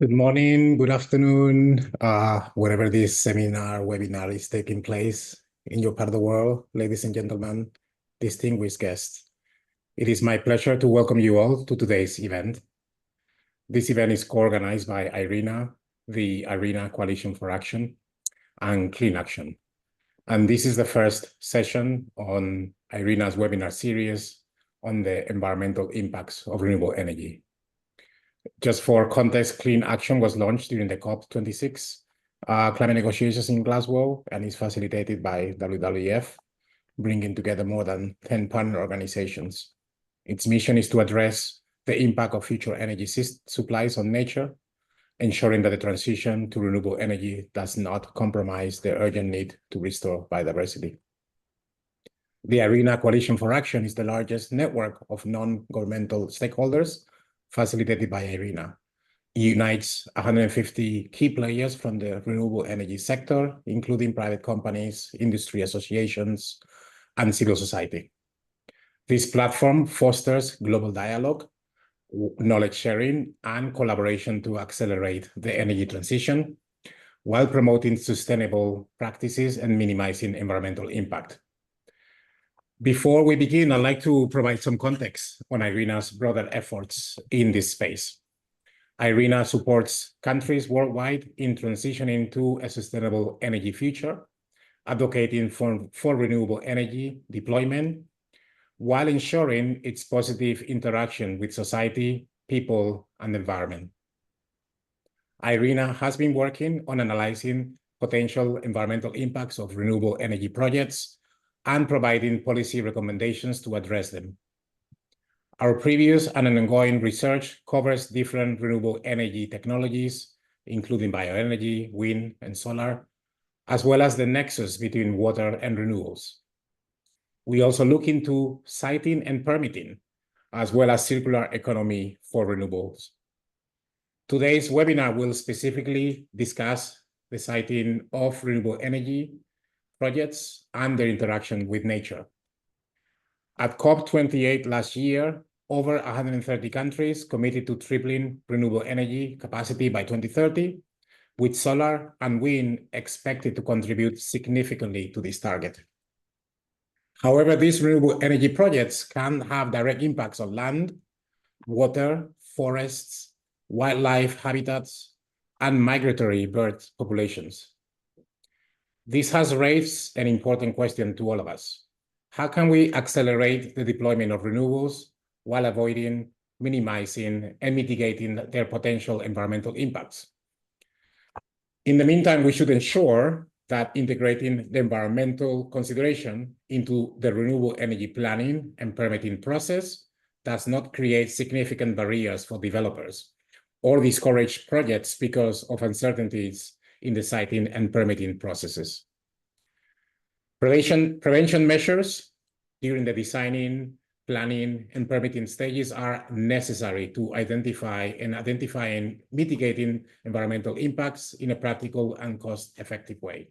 Good morning, good afternoon, wherever this seminar, webinar is taking place in your part of the world, ladies and gentlemen, distinguished guests. It is my pleasure to welcome you all to today's event. This event is co-organized by IRENA, the IRENA Coalition for Action, and Clean Action. And this is the first session on IRENA's webinar series on the environmental impacts of renewable energy. Just for context, Clean Action was launched during the COP26 climate negotiations in Glasgow and is facilitated by WWF, bringing together more than 10 partner organizations. Its mission is to address the impact of future energy supplies on nature, ensuring that the transition to renewable energy does not compromise the urgent need to restore biodiversity. The IRENA Coalition for Action is the largest network of non-governmental stakeholders facilitated by IRENA. It unites 150 key players from the renewable energy sector, including private companies, industry associations, and civil society. This platform fosters global dialogue, knowledge sharing, and collaboration to accelerate the energy transition, while promoting sustainable practices and minimizing environmental impact. Before we begin, I'd like to provide some context on IRENA's broader efforts in this space. IRENA supports countries worldwide in transitioning to a sustainable energy future, advocating for renewable energy deployment, while ensuring its positive interaction with society, people, and the environment. IRENA has been working on analyzing potential environmental impacts of renewable energy projects and providing policy recommendations to address them. Our previous and ongoing research covers different renewable energy technologies, including bioenergy, wind, and solar, as well as the nexus between water and renewables. We also look into siting and permitting, as well as circular economy for renewables. Today's webinar will specifically discuss the siting of renewable energy projects and their interaction with nature. At COP28 last year, over 130 countries committed to tripling renewable energy capacity by 2030, with solar and wind expected to contribute significantly to this target. However, these renewable energy projects can have direct impacts on land, water, forests, wildlife habitats, and migratory bird populations. This has raised an important question to all of us. How can we accelerate the deployment of renewables while avoiding, minimizing, and mitigating their potential environmental impacts? In the meantime, we should ensure that integrating the environmental consideration into the renewable energy planning and permitting process does not create significant barriers for developers or discourage projects because of uncertainties in the siting and permitting processes. Prevention measures during the designing, planning, and permitting stages are necessary to identify and mitigating environmental impacts in a practical and cost-effective way.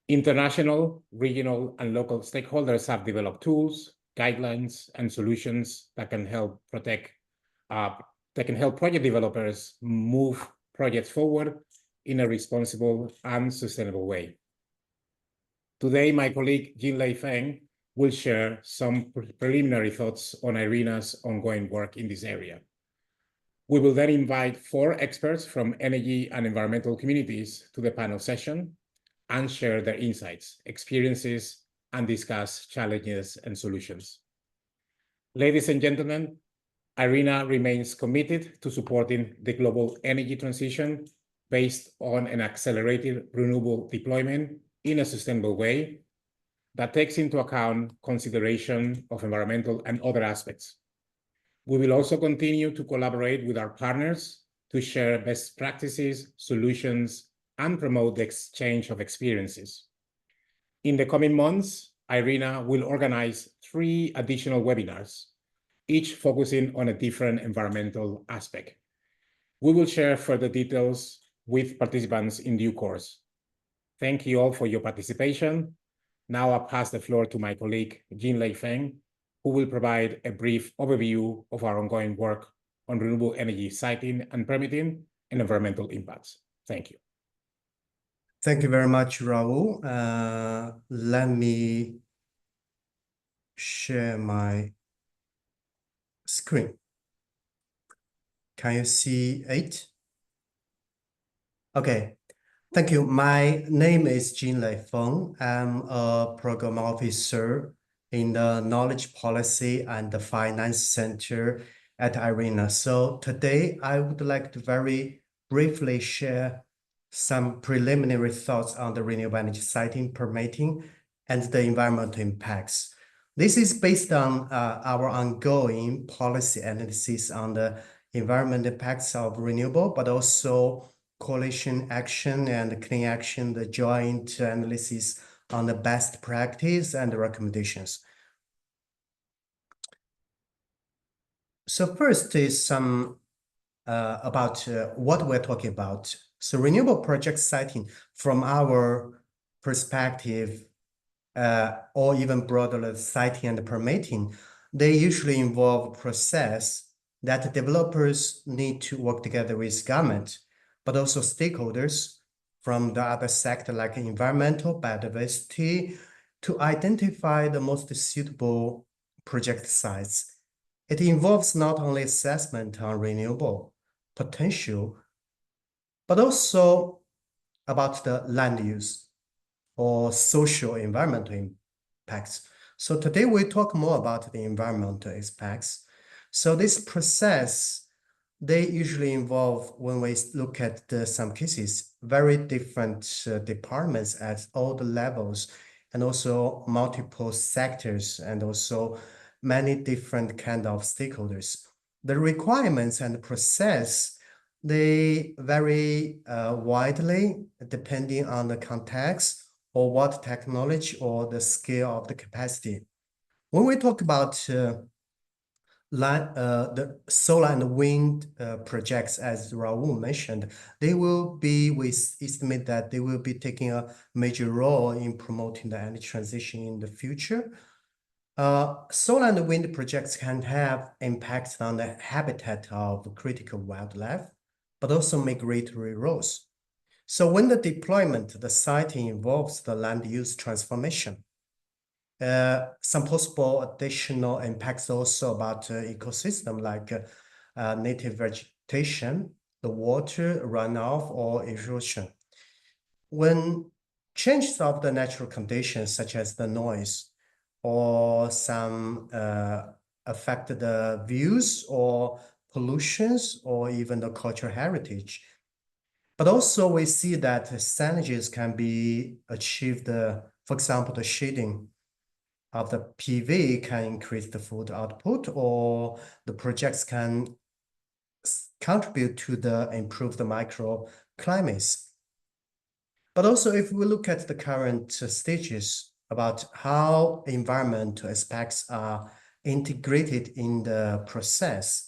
International, regional, and local stakeholders have developed tools, guidelines, and solutions that can help project developers move projects forward in a responsible and sustainable way. Today, my colleague Jinlei Feng will share some preliminary thoughts on IRENA's ongoing work in this area. We will then invite 4 experts from energy and environmental communities to the panel session and share their insights, experiences, and discuss challenges and solutions. Ladies and gentlemen, IRENA remains committed to supporting the global energy transition based on an accelerated renewable deployment in a sustainable way that takes into account consideration of environmental and other aspects. We will also continue to collaborate with our partners to share best practices, solutions, and promote the exchange of experiences. In the coming months, IRENA will organize 3 additional webinars, each focusing on a different environmental aspect. We will share further details with participants in due course. Thank you all for your participation. Now I'll pass the floor to my colleague, Jinlei Feng, who will provide a brief overview of our ongoing work on renewable energy siting and permitting and environmental impacts. Thank you. Thank you very much, Raul. Let me share my screen. Can you see it? Okay. Thank you. My name is Jinlei Feng. I'm a program officer in the Knowledge Policy and the Finance Center at IRENA. So today I would like to very briefly share some preliminary thoughts on the renewable energy siting, permitting, and the environmental impacts. This is based on our ongoing policy analysis on the environmental impacts of renewable, but also coalition action and clean action, the joint analysis on the best practice and the recommendations. So first is some about what we're talking about. So renewable project siting from our perspective, or even broader siting and permitting, they usually involve process that developers need to work together with government, but also stakeholders from the other sector like environmental, biodiversity, to identify the most suitable project sites. It involves not only assessment on renewable potential, but also about the land use or social environmental impacts. So today we talk more about the environmental impacts. So this process, they usually involve, when we look at some cases, very different departments at all the levels, and also multiple sectors, and also many different kind of stakeholders. The requirements and the process, they vary widely depending on the context or what technology or the scale of the capacity. When we talk about the solar and wind projects, as Raul mentioned, they will be, we estimate that they will be taking a major role in promoting the energy transition in the future. Solar and wind projects can have impacts on the habitat of critical wildlife, but also migratory roles. So when the deployment, the siting involves the land use transformation, some possible additional impacts also about ecosystem like native vegetation, the water runoff or erosion. When changes of the natural conditions such as the noise or some affect the views or pollutions or even the cultural heritage. But also we see that synergies can be achieved, for example, the shading of the PV can increase the food output, or the projects can contribute to the improve the microclimates. But also if we look at the current stages about how environmental aspects are integrated in the process,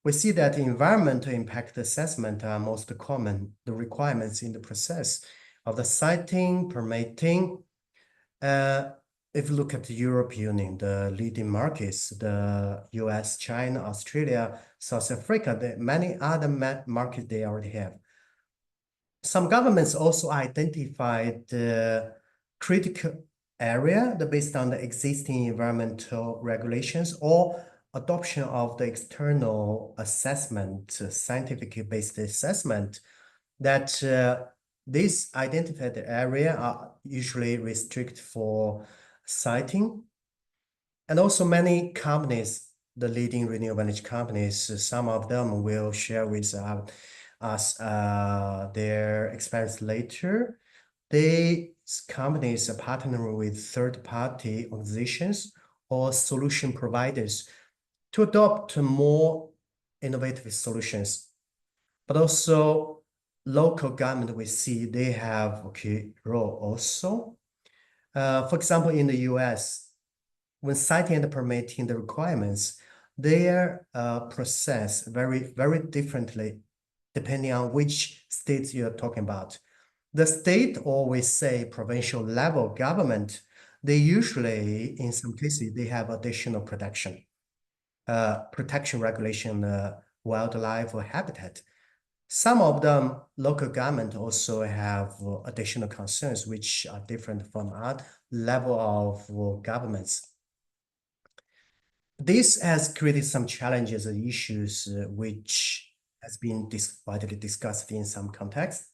we see that environmental impact assessment are most common, the requirements in the process of the siting, permitting. If you look at the European Union, the leading markets, the US, China, Australia, South Africa, the many other markets they already have. Some governments also identified the critical area based on the existing environmental regulations or adoption of the external assessment, scientific-based assessment, that this identified area are usually restricted for siting. And also many companies, the leading renewable energy companies, some of them will share with us their experience later. These companies are partnering with third-party organizations or solution providers to adopt more innovative solutions. But also local government, we see they have a role also. For example, in the US, when citing and permitting the requirements, their process very, very differently depending on which states you're talking about. The state, or we say provincial level government, they usually, in some cases, they have additional protection regulation wildlife or habitat. Some of them, local government also have additional concerns which are different from our level of governments. This has created some challenges and issues which has been widely discussed in some contexts.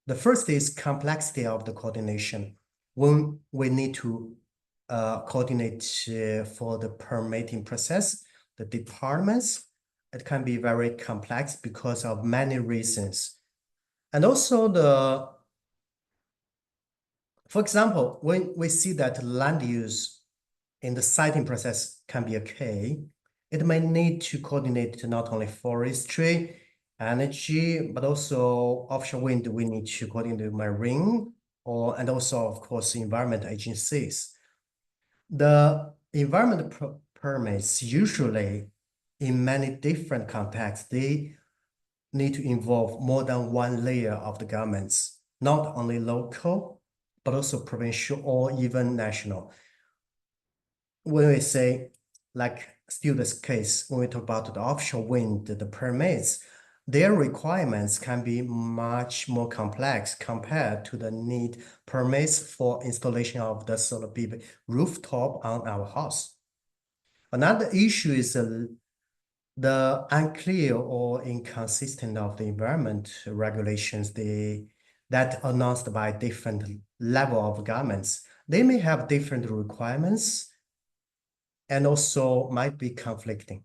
The first is complexity of the coordination. When we need to coordinate for the permitting process, the departments, it can be very complex because of many reasons. And also for example, when we see that land use in the siting process can be okay, it may need to coordinate not only forestry, energy, but also offshore wind. We need to coordinate marine and also, of course, environment agencies. The environment permits usually in many different contexts, they need to involve more than one layer of the governments, not only local, but also provincial or even national. When we say, like still this case, when we talk about the offshore wind, the permits, their requirements can be much more complex compared to the need permits for installation of the solar PV rooftop on our house. Another issue is the unclear or inconsistent of the environment regulations that announced by different level of governments. They may have different requirements and also might be conflicting.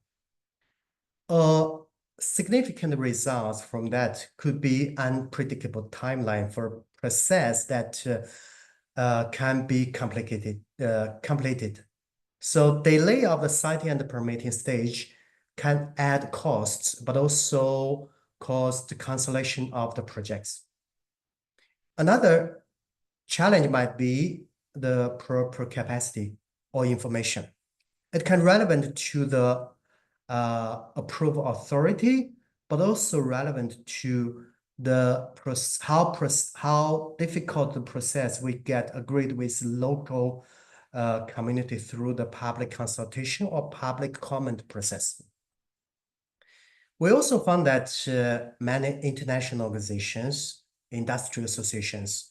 Significant results from that could be unpredictable timeline for process that can be completed. So delay of the siting and the permitting stage can add costs, but also cause the cancellation of the projects. Another challenge might be the proper capacity or information. It can relevant to the approval authority, but also relevant to the how difficult the process we get agreed with local community through the public consultation or public comment process. We also found that many international organizations, industrial associations,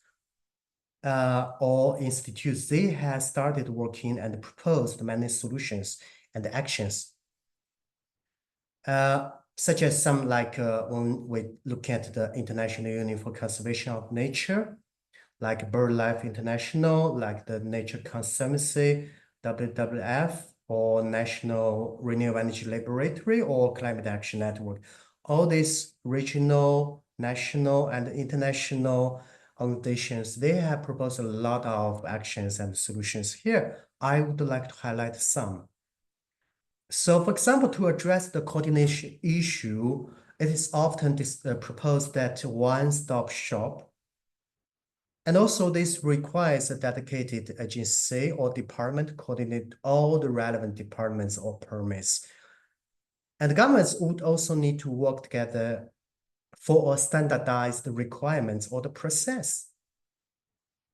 or institutes, they have started working and proposed many solutions and actions. Such as some like when we look at the International Union for Conservation of Nature, like BirdLife International, like the Nature Conservancy, WWF, or National Renewable Energy Laboratory, or Climate Action Network. All these regional, national, and international organizations, they have proposed a lot of actions and solutions here. I would like to highlight some. So, for example, to address the coordination issue, it is often proposed that one-stop shop. And also this requires a dedicated agency or department to coordinate all the relevant departments or permits. And governments would also need to work together for a standardized requirements or the process.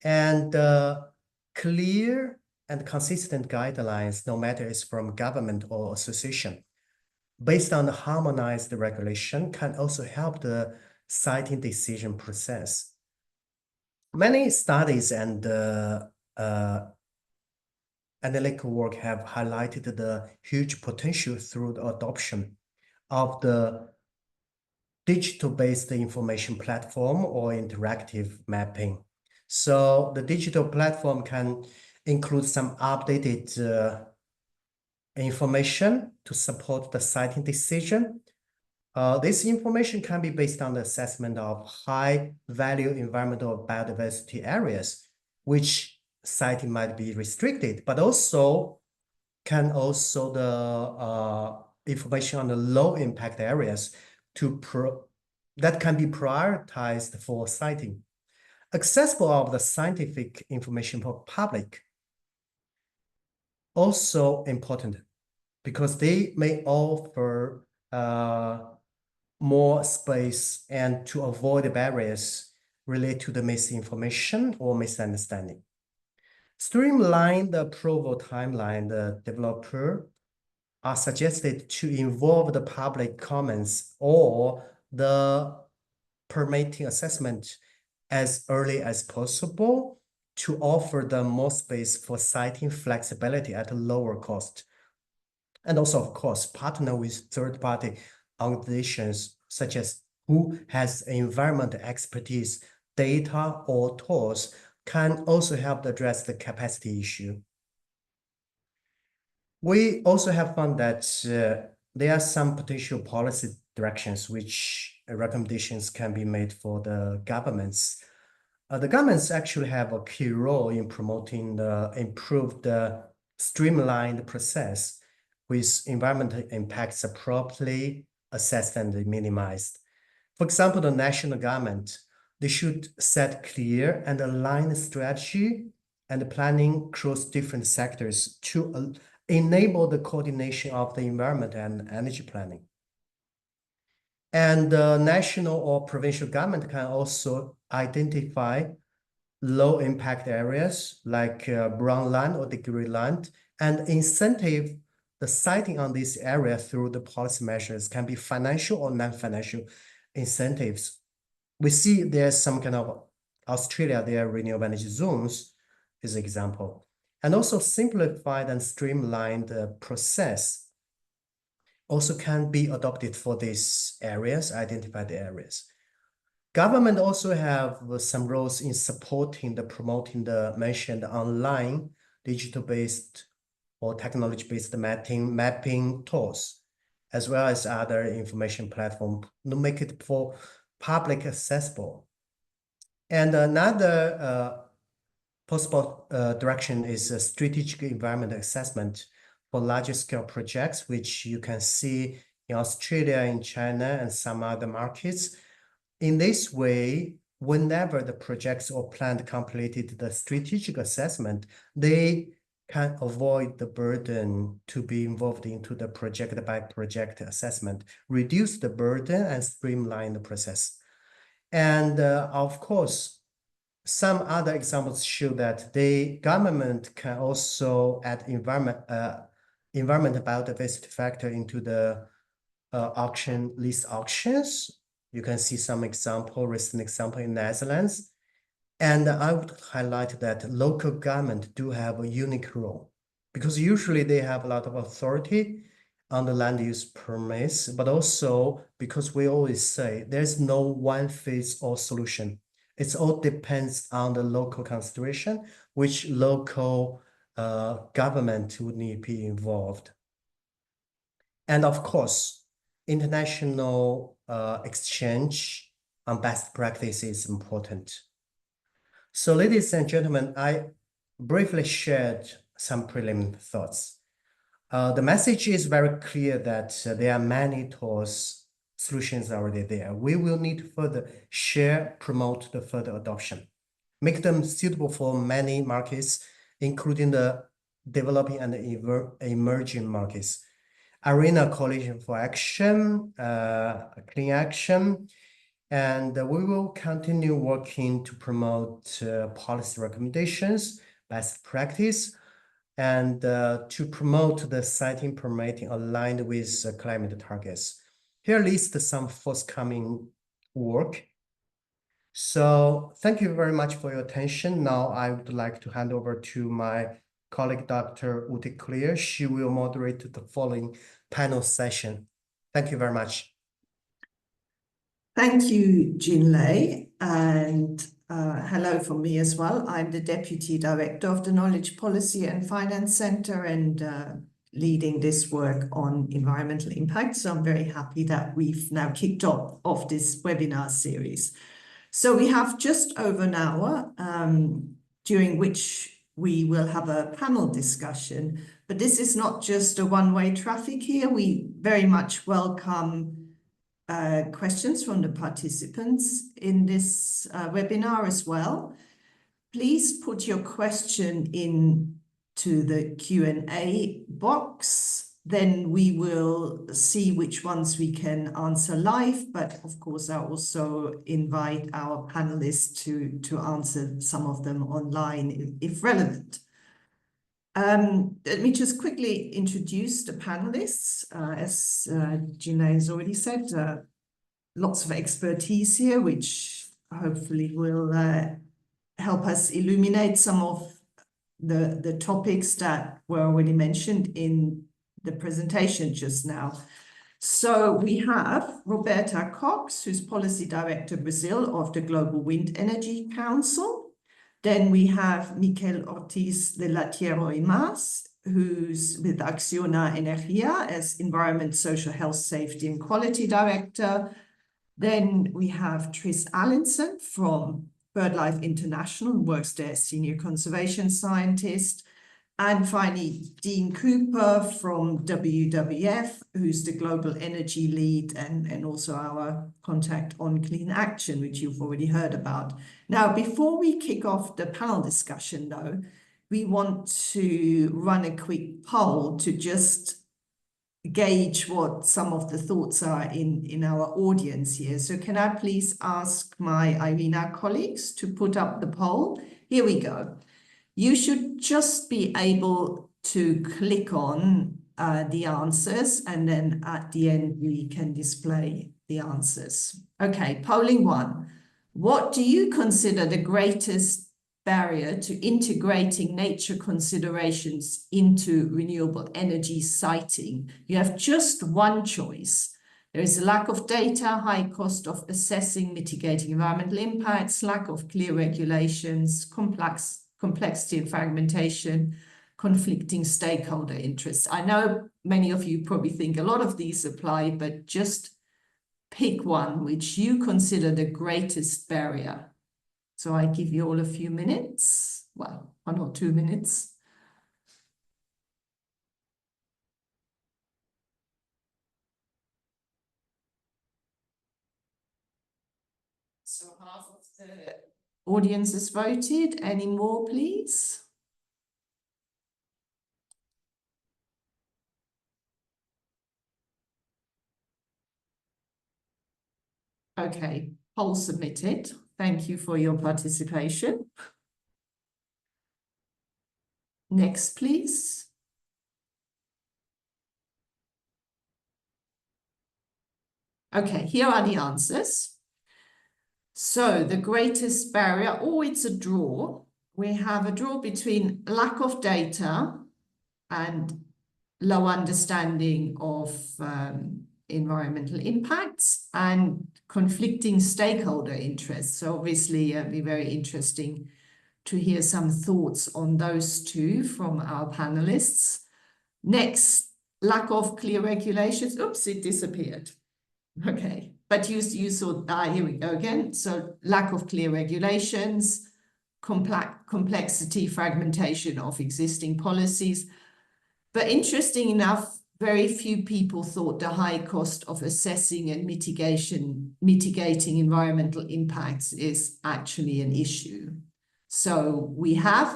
And clear and consistent guidelines, no matter it's from government or association, based on the harmonized regulation, can also help the siting decision process. Many studies and analytical work have highlighted the huge potential through the adoption of the digital-based information platform or interactive mapping. So the digital platform can include some updated information to support the siting decision. This information can be based on the assessment of high-value environmental biodiversity areas, which siting might be restricted, but also can also the information on the low-impact areas that can be prioritized for siting. Accessible of the scientific information for public also important because they may offer more space and to avoid the barriers related to the misinformation or misunderstanding. Streamline the approval timeline, the developer are suggested to involve the public comments or the permitting assessment as early as possible to offer them more space for siting flexibility at a lower cost. And also, of course, partner with third-party organizations such as who has environmental expertise, data, or tools can also help to address the capacity issue. We also have found that there are some potential policy directions which recommendations can be made for the governments. The governments actually have a key role in promoting the improved, streamlined process with environmental impacts properly assessed and minimized. For example, the national government, they should set clear and aligned strategy and planning across different sectors to enable the coordination of the environment and energy planning. And the national or provincial government can also identify low impact areas like brown land or degree land and incentive the siting on this area through the policy measures can be financial or non-financial incentives. We see there's some kind of Australia, their renewable energy zones is an example. And also simplified and streamlined process also can be adopted for these areas, identified areas. Government also have some roles in supporting the promoting the mentioned online digital-based or technology-based mapping tools, as well as other information platform to make it for public accessible. And another possible direction is a strategic environment assessment for larger scale projects, which you can see in Australia, in China, and some other markets. In this way, whenever the projects or plant completed the strategic assessment, they can avoid the burden to be involved into the project by project assessment, reduce the burden and streamline the process. And of course, some other examples show that the government can also add environment biodiversity factor into the list auctions. You can see some recent example in Netherlands. And I would highlight that local government do have a unique role because usually they have a lot of authority on the land use permits, but also because we always say there's no one fits all solution. It all depends on the local consideration, which local government would need to be involved. And of course, international exchange on best practice is important. So ladies and gentlemen, I briefly shared some preliminary thoughts. The message is very clear that there are many tools, solutions already there. We will need to further share, promote the further adoption, make them suitable for many markets, including the developing and emerging markets. IRENA Coalition for Action, Clean Action, and we will continue working to promote policy recommendations, best practice, and to promote the siting permitting aligned with climate targets. Here list some forthcoming work. So thank you very much for your attention. Now I would like to hand over to my colleague, Dr. Ute Clear. She will moderate the following panel session. Thank you very much. Thank you, Jin-Lei, and hello from me as well. I'm the Deputy Director of the Knowledge Policy and Finance Center and leading this work on environmental impact. So I'm very happy that we've now kicked off this webinar series. So we have just over an hour during which we will have a panel discussion, but this is not just a one-way traffic here. We very much welcome questions from the participants in this webinar as well. Please put your question into the Q&A box. Then we will see which ones we can answer live. But of course, I also invite our panelists to answer some of them online if relevant. Let me just quickly introduce the panelists. As Gina has already said, lots of expertise here, which hopefully will help us illuminate some of the topics that were already mentioned in the presentation just now. So we have Roberta Cox, who's Policy Director Brazil of the Global Wind Energy Council. Then we have Miquel Ortiz de la Tierra y Mas, who's with Acciona Energía as Environment, Social Health, Safety and Quality Director. Then we have Tris Allinson from BirdLife International, who works there as Senior Conservation Scientist. And finally, Dean Cooper from WWF, who's the Global Energy Lead and also our contact on clean action, which you've already heard about. Now, before we kick off the panel discussion, though, we want to run a quick poll to just gauge what some of the thoughts are in our audience here. So can I please ask my IRENA colleagues to put up the poll? Here we go. You should just be able to click on the answers, and then at the end we can display the answers. Okay, polling one. What do you consider the greatest barrier to integrating nature considerations into renewable energy siting? You have just one choice. There is a lack of data, high cost of assessing, mitigating environmental impacts, lack of clear regulations, complexity and fragmentation, conflicting stakeholder interests. I know many of you probably think a lot of these apply, but just pick one which you consider the greatest barrier. So I give you all a few minutes, well, 1 or 2 minutes. So half of the audience has voted. Any more, please? Okay, poll submitted. Thank you for your participation. Next, please. Okay, here are the answers. So the greatest barrier, oh, it's a draw. We have a draw between lack of data and low understanding of environmental impacts and conflicting stakeholder interests. So obviously it'd be very interesting to hear some thoughts on those two from our panelists. Next, lack of clear regulations. Oops, it disappeared. Okay, but you saw, here we go again. So lack of clear regulations, complexity, fragmentation of existing policies. But interesting enough, very few people thought the high cost of assessing and mitigating environmental impacts is actually an issue. So we have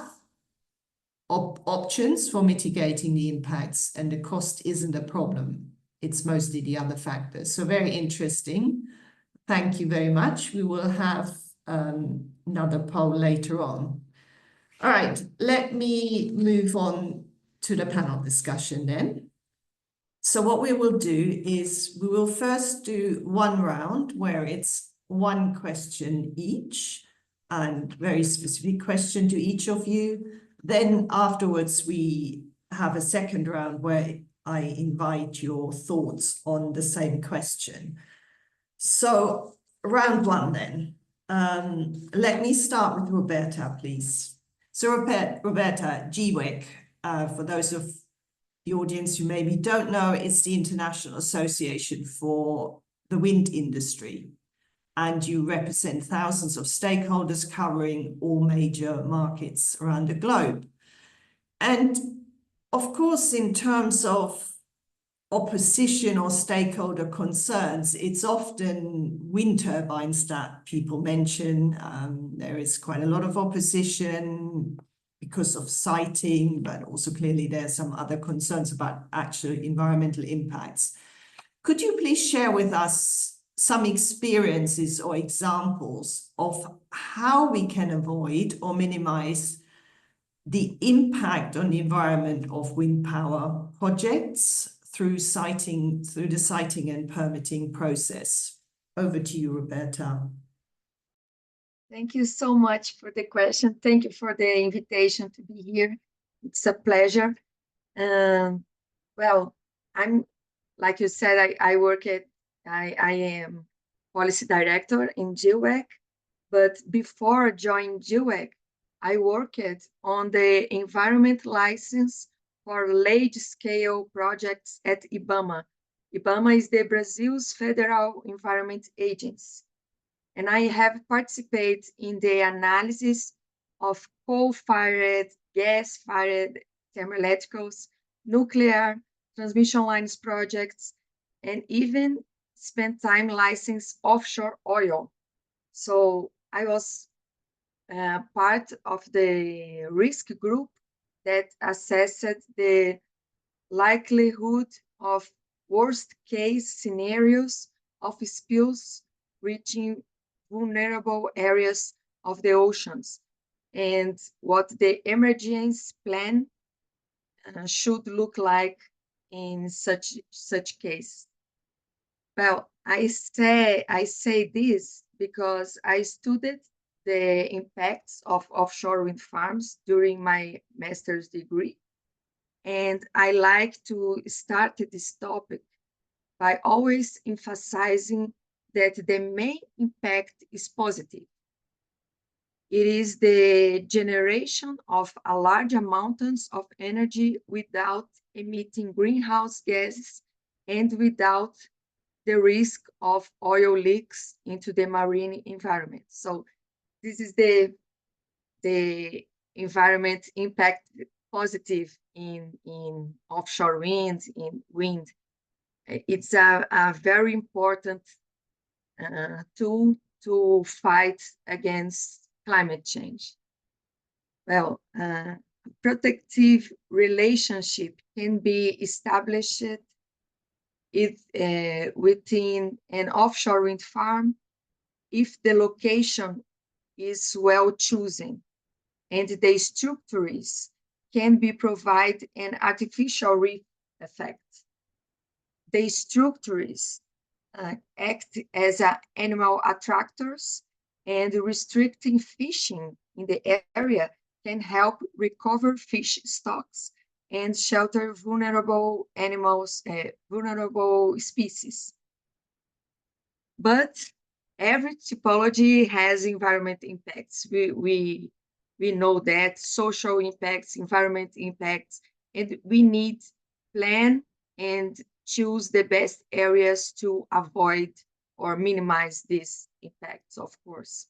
options for mitigating the impacts, and the cost isn't a problem. It's mostly the other factors. So very interesting. Thank you very much. We will have another poll later on. All right, let me move on to the panel discussion then. So what we will do is we will first do one round where it's one question each and very specific question to each of you. Then afterwards we have a second round where I invite your thoughts on the same question. So round one then. Let me start with Roberta, please. So Roberta, GWEC, for those of the audience who maybe don't know, it's the International Association for the Wind Industry. And you represent thousands of stakeholders covering all major markets around the globe. And of course, in terms of opposition or stakeholder concerns, it's often wind turbines that people mention. There is quite a lot of opposition because of siting, but also clearly there's some other concerns about actual environmental impacts. Could you please share with us some experiences or examples of how we can avoid or minimize the impact on the environment of wind power projects through the siting and permitting process. Over to you, Roberta. Thank you so much for the question. Thank you for the invitation to be here. It's a pleasure. Well, I'm, like you said, I am policy director in GWEC, but before joining GWEC, I worked on the environment license for large-scale projects at IBAMA. IBAMA is the Brazil's Federal Environment Agency, and I have participated in the analysis of coal-fired, gas-fired thermoelectricals, nuclear transmission lines projects, and even spent time licensing offshore oil. So I was part of the risk group that assessed the likelihood of worst case scenarios of spills reaching vulnerable areas of the oceans and what the emergency plan should look like in such case. Well, I say this because I studied the impacts of offshore wind farms during my master's degree, and I like to start this topic by always emphasizing that the main impact is positive. It is the generation of a large amounts of energy without emitting greenhouse gases and without the risk of oil leaks into the marine environment. So this is the environment impact positive in offshore wind, in wind. It's a very important tool to fight against climate change. Well, protective relationship can be established within an offshore wind farm if the location is well chosen and the structures can be provide an artificial reef effect. The structures act as animal attractors, and restricting fishing in the area can help recover fish stocks and shelter vulnerable animals, vulnerable species. But every typology has environment impacts. We know that social impacts, environment impacts, and we need plan and choose the best areas to avoid or minimize these impacts, of course.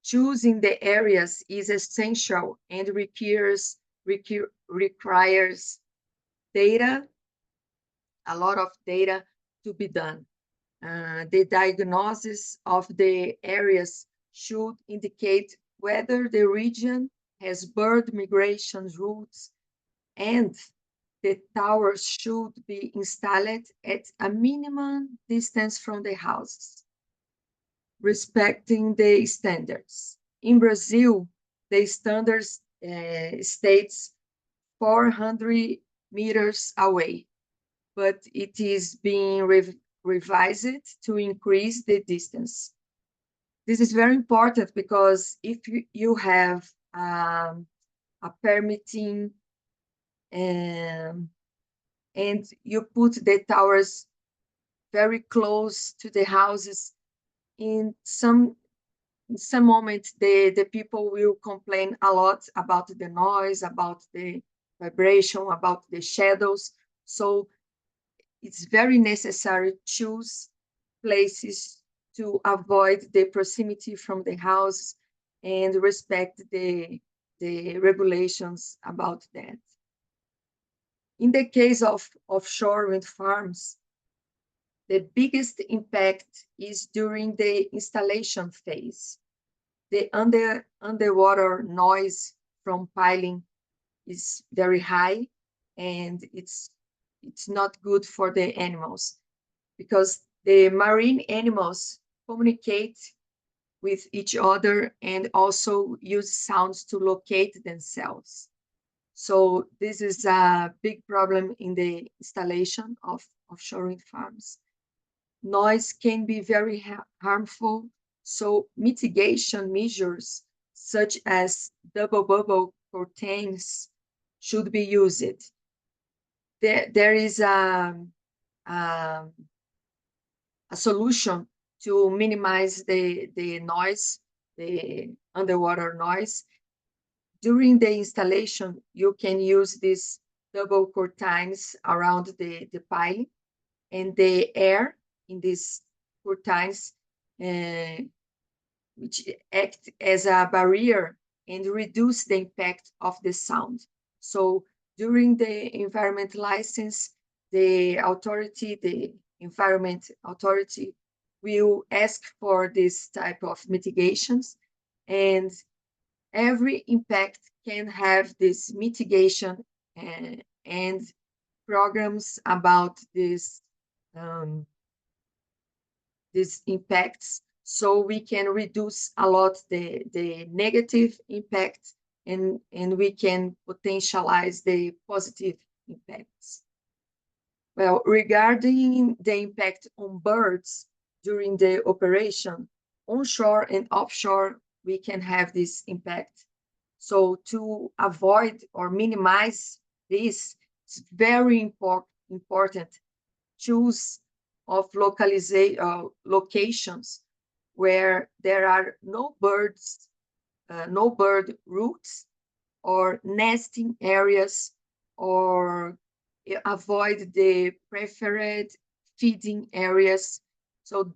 Choosing the areas is essential and requires data, a lot of data to be done. The diagnosis of the areas should indicate whether the region has bird migration routes, and the towers should be installed at a minimum distance from the houses, respecting the standards. In Brazil, the standards states 400 meters away, but it is being revised to increase the distance. This is very important because if you have a permitting and you put the towers very close to the houses, in some moment the people will complain a lot about the noise, about the vibration, about the shadows. So it's very necessary to choose places to avoid the proximity from the house and respect the regulations about that. In the case of offshore wind farms, the biggest impact is during the installation phase. The underwater noise from piling is very high, and it's not good for the animals because the marine animals communicate with each other and also use sounds to locate themselves. So this is a big problem in the installation of offshore wind farms. Noise can be very harmful, so mitigation measures such as double bubble curtains should be used. There is a solution to minimize the noise, the underwater noise. During the installation, you can use these double curtains around the piling, and the air in these curtains, which act as a barrier and reduce the impact of the sound. So during the environment license, the environment authority will ask for this type of mitigations, and every impact can have this mitigation and programs about these impacts, so we can reduce a lot the negative impact, and we can potentialize the positive impacts. Well, regarding the impact on birds during the operation, onshore and offshore, we can have this impact. So to avoid or minimize this, it's very important choose of locations where there are no birds, no bird routes or nesting areas, or avoid the preferred feeding areas. So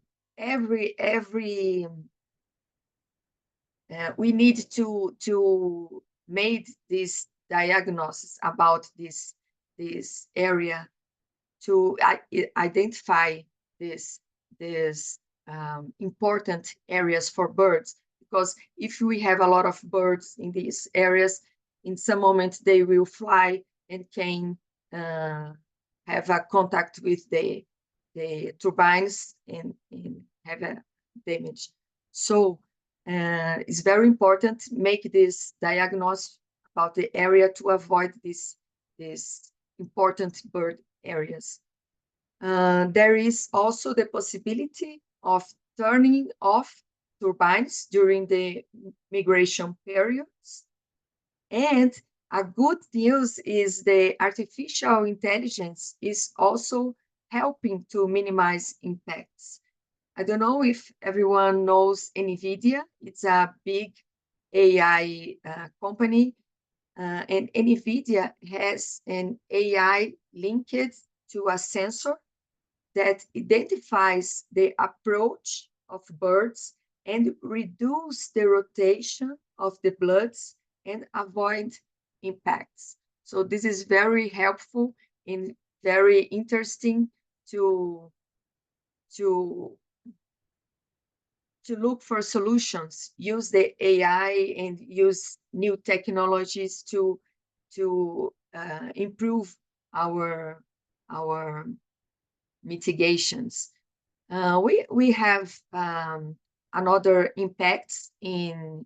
we need to make this diagnosis about this area to identify these important areas for birds, because if we have a lot of birds in these areas, in some moment they will fly and can have a contact with the turbines and have a damage. So it's very important to make this diagnosis about the area to avoid these important bird areas. There is also the possibility of turning off turbines during the migration periods. And a good news is the artificial intelligence is also helping to minimize impacts. I don't know if everyone knows NVIDIA. It's a big AI company. And NVIDIA has an AI linked to a sensor that identifies the approach of birds and reduce the rotation of the bloods and avoid impacts. So this is very helpful and very interesting to look for solutions, use the AI and use new technologies to improve our mitigations. We have another impacts in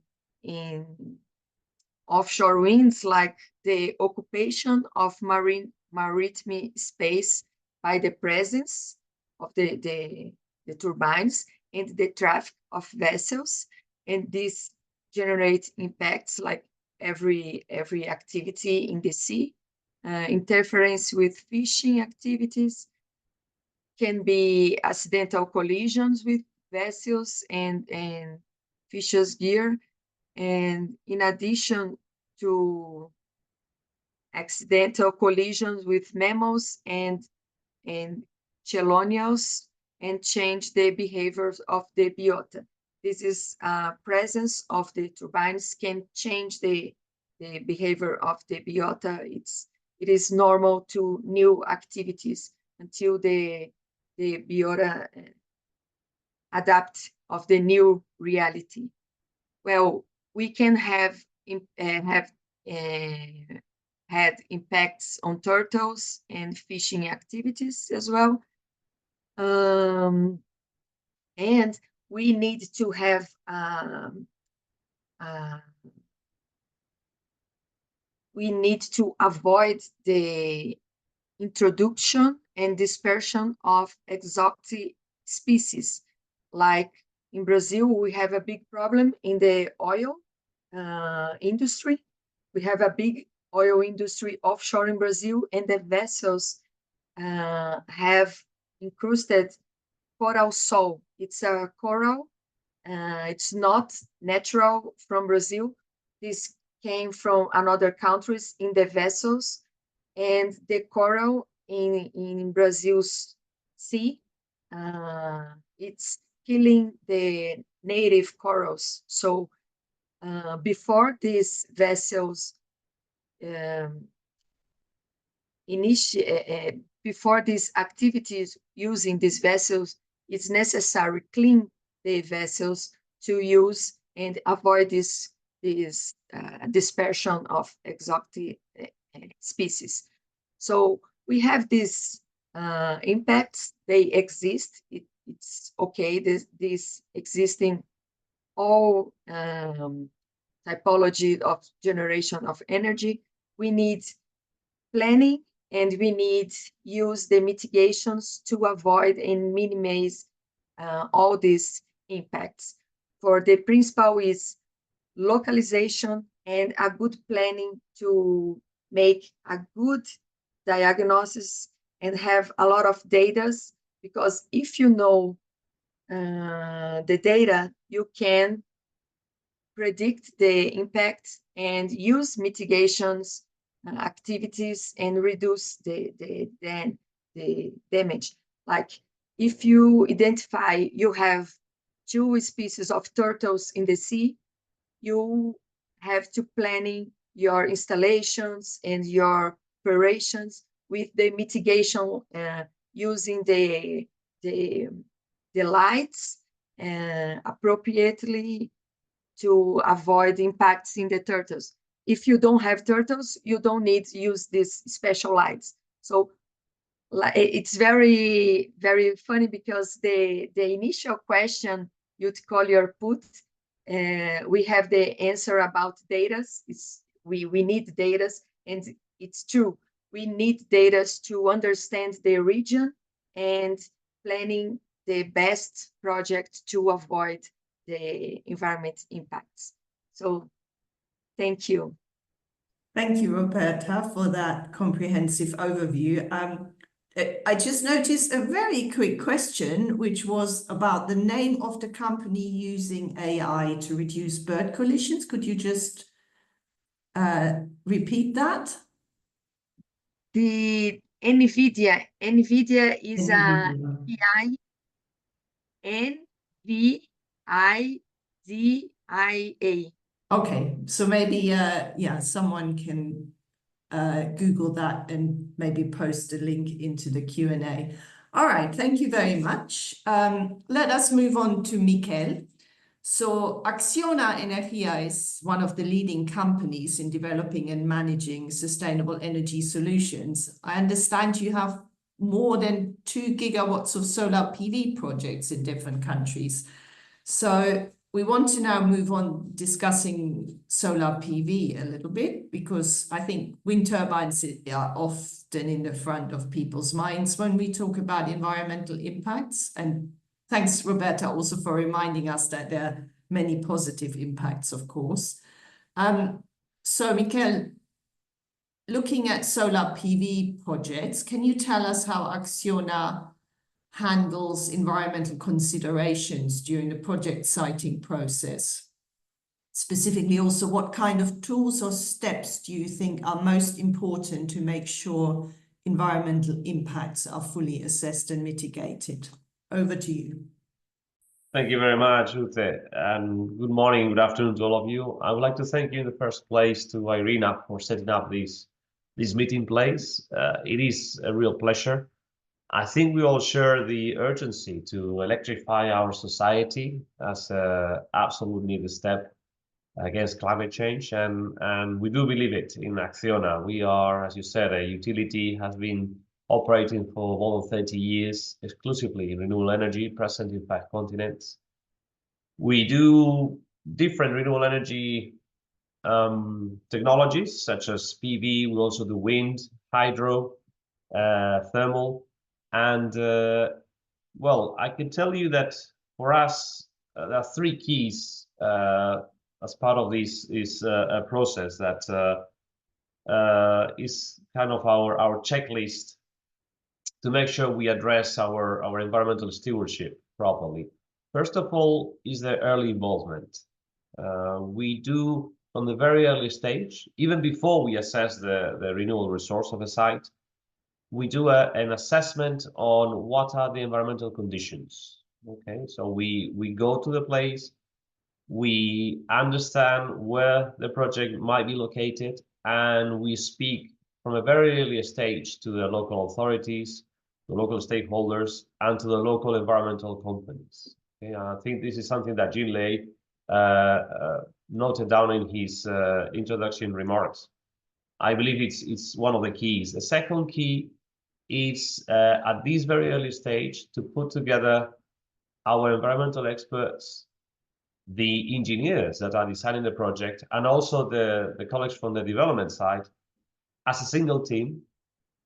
offshore winds, like the occupation of maritime space by the presence of the turbines and the traffic of vessels, and this generates impacts like every activity in the sea. Interference with fishing activities, can be accidental collisions with vessels and fishers' gear, and in addition to accidental collisions with mammals and chelonians, and change the behaviors of the biota. This is presence of the turbines can change the behavior of the biota. It is normal to new activities until the biota adapt of the new reality. Well, we can have had impacts on turtles and fishing activities as well. And we need to have we need to avoid the introduction and dispersion of exotic species. Like in Brazil, we have a big problem in the oil industry. We have a big oil industry offshore in Brazil, and the vessels have incrusted coral sol. It's a coral. It's not natural from Brazil. This came from another countries in the vessels, and the coral in Brazil's sea, it's killing the native corals. So before these vessels before these activities using these vessels, it's necessary to clean the vessels to use and avoid this dispersion of exotic species. So we have these impacts. They exist. It's okay. This existing all typology of generation of energy. We need planning, and we need use the mitigations to avoid and minimize all these impacts. For the principle is localization and a good planning to make a good diagnosis and have a lot of data, because if you know the data, you can predict the impact and use mitigations activities and reduce the damage. Like if you identify you have 2 species of turtles in the sea, you have to planning your installations and your operations with the mitigation using the lights appropriately to avoid impacts in the turtles. If you don't have turtles, you don't need to use these special lights. So it's very, very funny, because the initial question you'd call your put, we have the answer about data. We need data, and it's true. We need data to understand the region and planning the best project to avoid the environment impacts. So thank you. Thank you, Roberta, for that comprehensive overview. I just noticed a very quick question, which was about the name of the company using AI to reduce bird collisions. Could you just repeat that? The NVIDIA is a NVIDIA. Okay, so maybe yeah, someone can Google that and maybe post a link into the Q&A. All right, thank you very much. Let us move on to Miquel. So Acciona Energía is one of the leading companies in developing and managing sustainable energy solutions. I understand you have more than 2 gigawatts of solar PV projects in different countries. So we want to now move on discussing solar PV a little bit, because I think wind turbines are often in the front of people's minds when we talk about environmental impacts. And thanks, Roberta, also for reminding us that there are many positive impacts, of course. So, Miquel, looking at solar PV projects, can you tell us how Acciona handles environmental considerations during the project siting process? Specifically, also, what kind of tools or steps do you think are most important to make sure environmental impacts are fully assessed and mitigated? Over to you. Thank you very much, Ute, and good morning, good afternoon to all of you. I would like to thank you in the first place to IRENA for setting up this meeting place. It is a real pleasure. I think we all share the urgency to electrify our society as an absolute needed step against climate change, and we do believe it in Acciona. We are, as you said, a utility, has been operating for more than 30 years exclusively in renewable energy, present in 5 continents. We do different renewable energy technologies such as PV. We also do wind, hydro, thermal, and well, I can tell you that for us there are three keys as part of this a process that is kind of our checklist to make sure we address our environmental stewardship properly. First of all is the early involvement. We do from the very early stage, even before we assess the renewable resource of a site, we do an assessment on what are the environmental conditions. Okay, so we go to the place, we understand where the project might be located, and we speak from a very early stage to the local authorities, the local stakeholders, and to the local environmental companies. Okay, I think this is something that Jean Lay noted down in his introduction remarks. I believe it's one of the keys. The second key is at this very early stage to put together our environmental experts, the engineers that are designing the project, and also the colleagues from the development side as a single team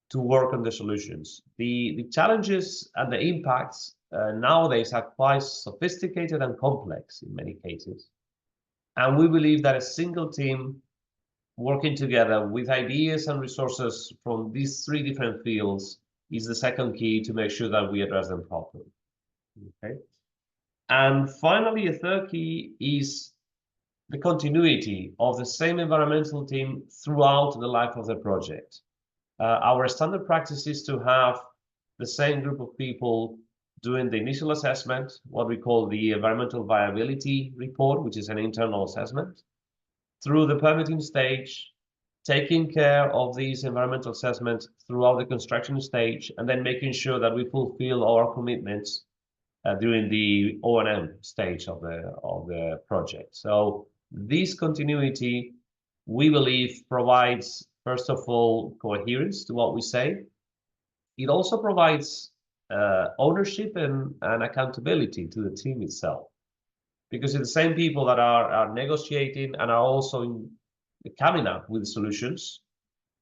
to work on the solutions. The challenges and the impacts nowadays are quite sophisticated and complex in many cases. And we believe that a single team working together with ideas and resources from these three different fields is the second key to make sure that we address them properly. Okay. And finally, a third key is the continuity of the same environmental team throughout the life of the project. Our standard practice is to have the same group of people doing the initial assessment, what we call the environmental viability report, which is an internal assessment, through the permitting stage, taking care of these environmental assessments throughout the construction stage, and then making sure that we fulfill our commitments during the O&M stage of the project. So this continuity, we believe, provides, first of all, coherence to what we say. It also provides ownership and accountability to the team itself, because it's the same people that are negotiating and are also coming up with solutions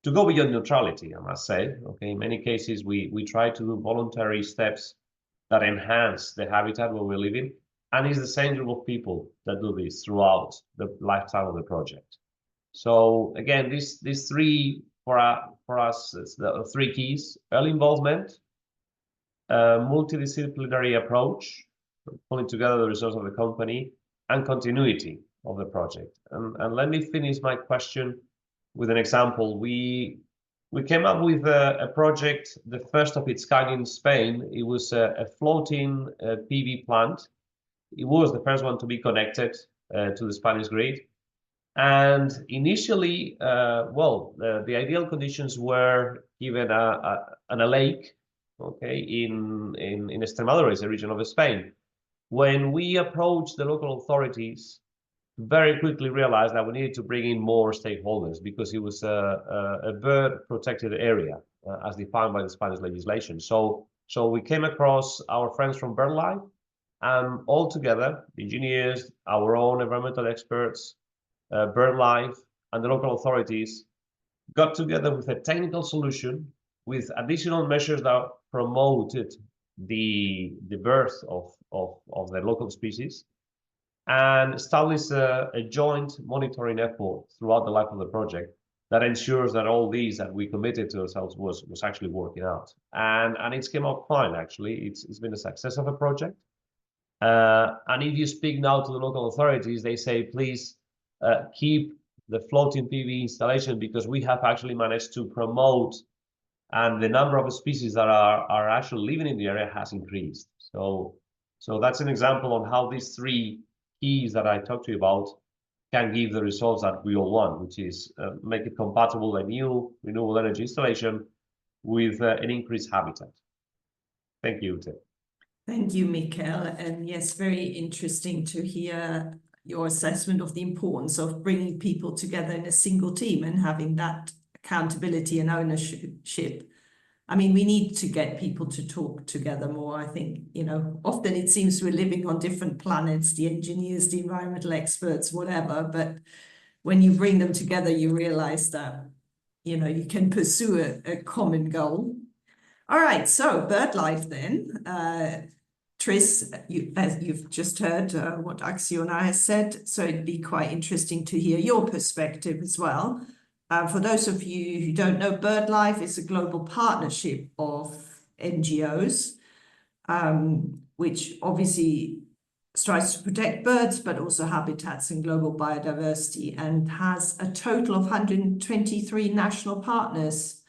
to go beyond neutrality, I must say. Okay, in many cases, we try to do voluntary steps that enhance the habitat where we're living, and it's the same group of people that do this throughout the lifetime of the project. So again, these three for us, it's the three keys: early involvement, multidisciplinary approach, pulling together the resources of the company, and continuity of the project. And let me finish my question with an example. We came up with a project, the first of its kind in Spain. It was a floating PV plant. It was the first one to be connected to the Spanish grid. And initially, the ideal conditions were given on a lake, okay, in Extremadura, the region of Spain. When we approached the local authorities, very quickly realized that we needed to bring in more stakeholders because it was a bird protected area as defined by the Spanish legislation. So we came across our friends from BirdLife, and all together, the engineers, our own environmental experts, BirdLife, and the local authorities got together with a technical solution with additional measures that promoted the birth of the local species, and establish a joint monitoring effort throughout the life of the project that ensures that all these that we committed to ourselves was actually working out. And it's came out fine, actually. It's been a success of a project. And if you speak now to the local authorities, they say, please keep the floating PV installation, because we have actually managed to promote, and the number of species that are actually living in the area has increased. So that's an example on how these three keys that I talked to you about can give the results that we all want, which is make it compatible, a new renewable energy installation with an increased habitat. Thank you, Ute. Thank you, Mikel. And yes, very interesting to hear your assessment of the importance of bringing people together in a single team and having that accountability and ownership I mean, we need to get people to talk together more. I think, you know, often it seems we're living on different planets, the engineers, the environmental experts, whatever. But when you bring them together, you realize that, you know, you can pursue a common goal. All right, so BirdLife then. Tris, as you've just heard what Axiona has said, so it'd be quite interesting to hear your perspective as well. For those of you who don't know, BirdLife is a global partnership of NGOs, which obviously strives to protect birds, but also habitats and global biodiversity, and has a total of 123 national partners.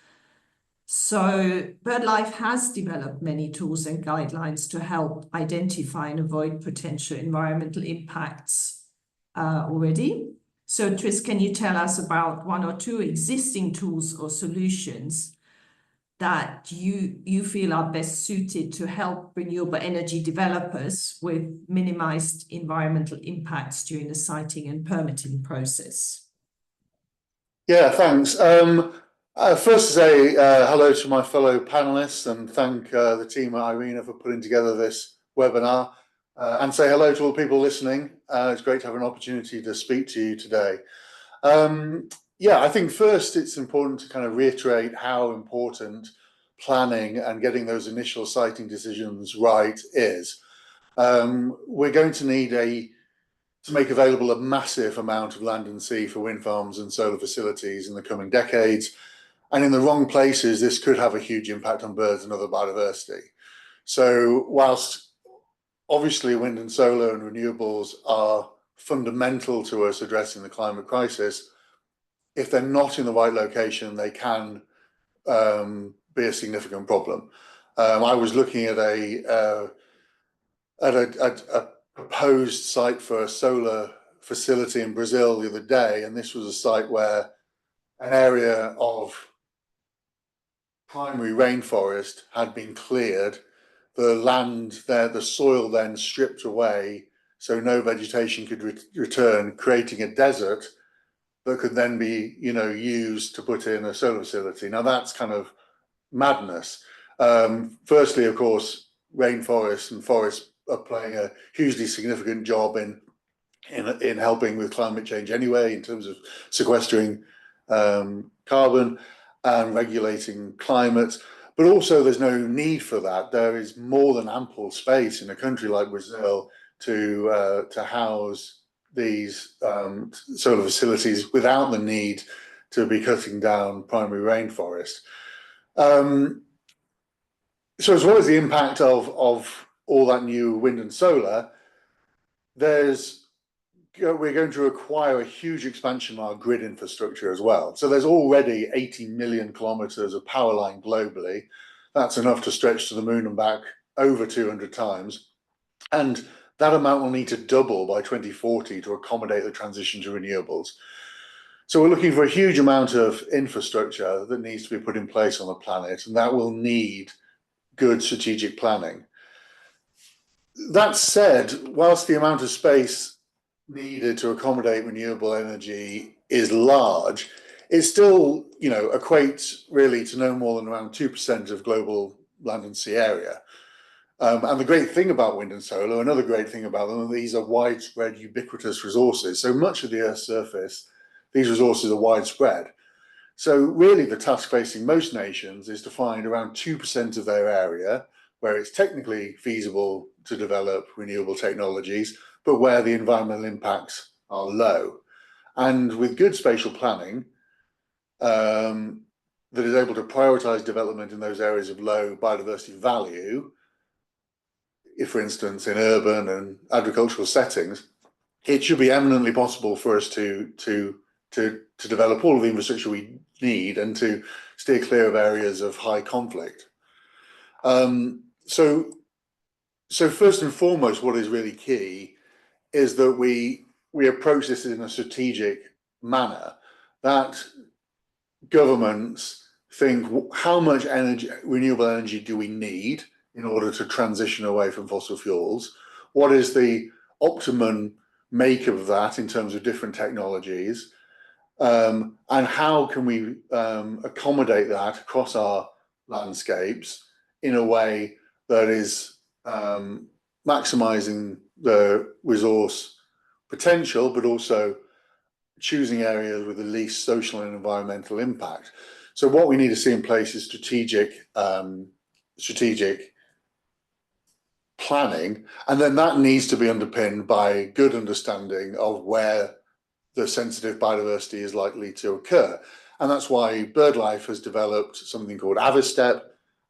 So BirdLife has developed many tools and guidelines to help identify and avoid potential environmental impacts already. So Tris, can you tell us about one or two existing tools or solutions that you feel are best suited to help renewable energy developers with minimized environmental impacts during the siting and permitting process? Yeah, thanks. First to say hello to my fellow panelists and thank the team at IRENA for putting together this webinar, and say hello to all the people listening. It's great to have an opportunity to speak to you today. Yeah, I think first it's important to kind of reiterate how important planning and getting those initial siting decisions right is. We're going to need to make available a massive amount of land and sea for wind farms and solar facilities in the coming decades. And in the wrong places, this could have a huge impact on birds and other biodiversity. So whilst obviously wind and solar and renewables are fundamental to us addressing the climate crisis, if they're not in the right location, they can be a significant problem. I was looking at a proposed site for a solar facility in Brazil the other day, and this was a site where an area of primary rainforest had been cleared, the land there, the soil then stripped away so no vegetation could return, creating a desert that could then be, you know, used to put in a solar facility. Now that's kind of madness. Firstly, of course, rainforests and forests are playing a hugely significant job in helping with climate change anyway, in terms of sequestering carbon and regulating climate. But also there's no need for that. There is more than ample space in a country like Brazil to house these solar facilities without the need to be cutting down primary rainforest. So as well as the impact of all that new wind and solar, we're going to require a huge expansion of our grid infrastructure as well. So there's already 80 million kilometers of power line globally. That's enough to stretch to the moon and back over 200 times. And that amount will need to double by 2040 to accommodate the transition to renewables. So we're looking for a huge amount of infrastructure that needs to be put in place on the planet, and that will need good strategic planning. That said, whilst the amount of space needed to accommodate renewable energy is large, it still, you know, equates really to no more than around 2% of global land and sea area. And the great thing about wind and solar, another great thing about them, these are widespread, ubiquitous resources. So much of the Earth's surface, these resources are widespread. So really the task facing most nations is to find around 2% of their area where it's technically feasible to develop renewable technologies, but where the environmental impacts are low. And with good spatial planning that is able to prioritize development in those areas of low biodiversity value, if for instance in urban and agricultural settings, it should be eminently possible for us to develop all of the infrastructure we need and to steer clear of areas of high conflict. So first and foremost, what is really key is that we approach this in a strategic manner, that governments think, how much energy, renewable energy do we need in order to transition away from fossil fuels? What is the optimum make of that in terms of different technologies? And how can we accommodate that across our landscapes in a way that is maximizing the resource potential, but also choosing areas with the least social and environmental impact. So what we need to see in place is strategic planning, and then that needs to be underpinned by good understanding of where the sensitive biodiversity is likely to occur. And that's why BirdLife has developed something called Avistep,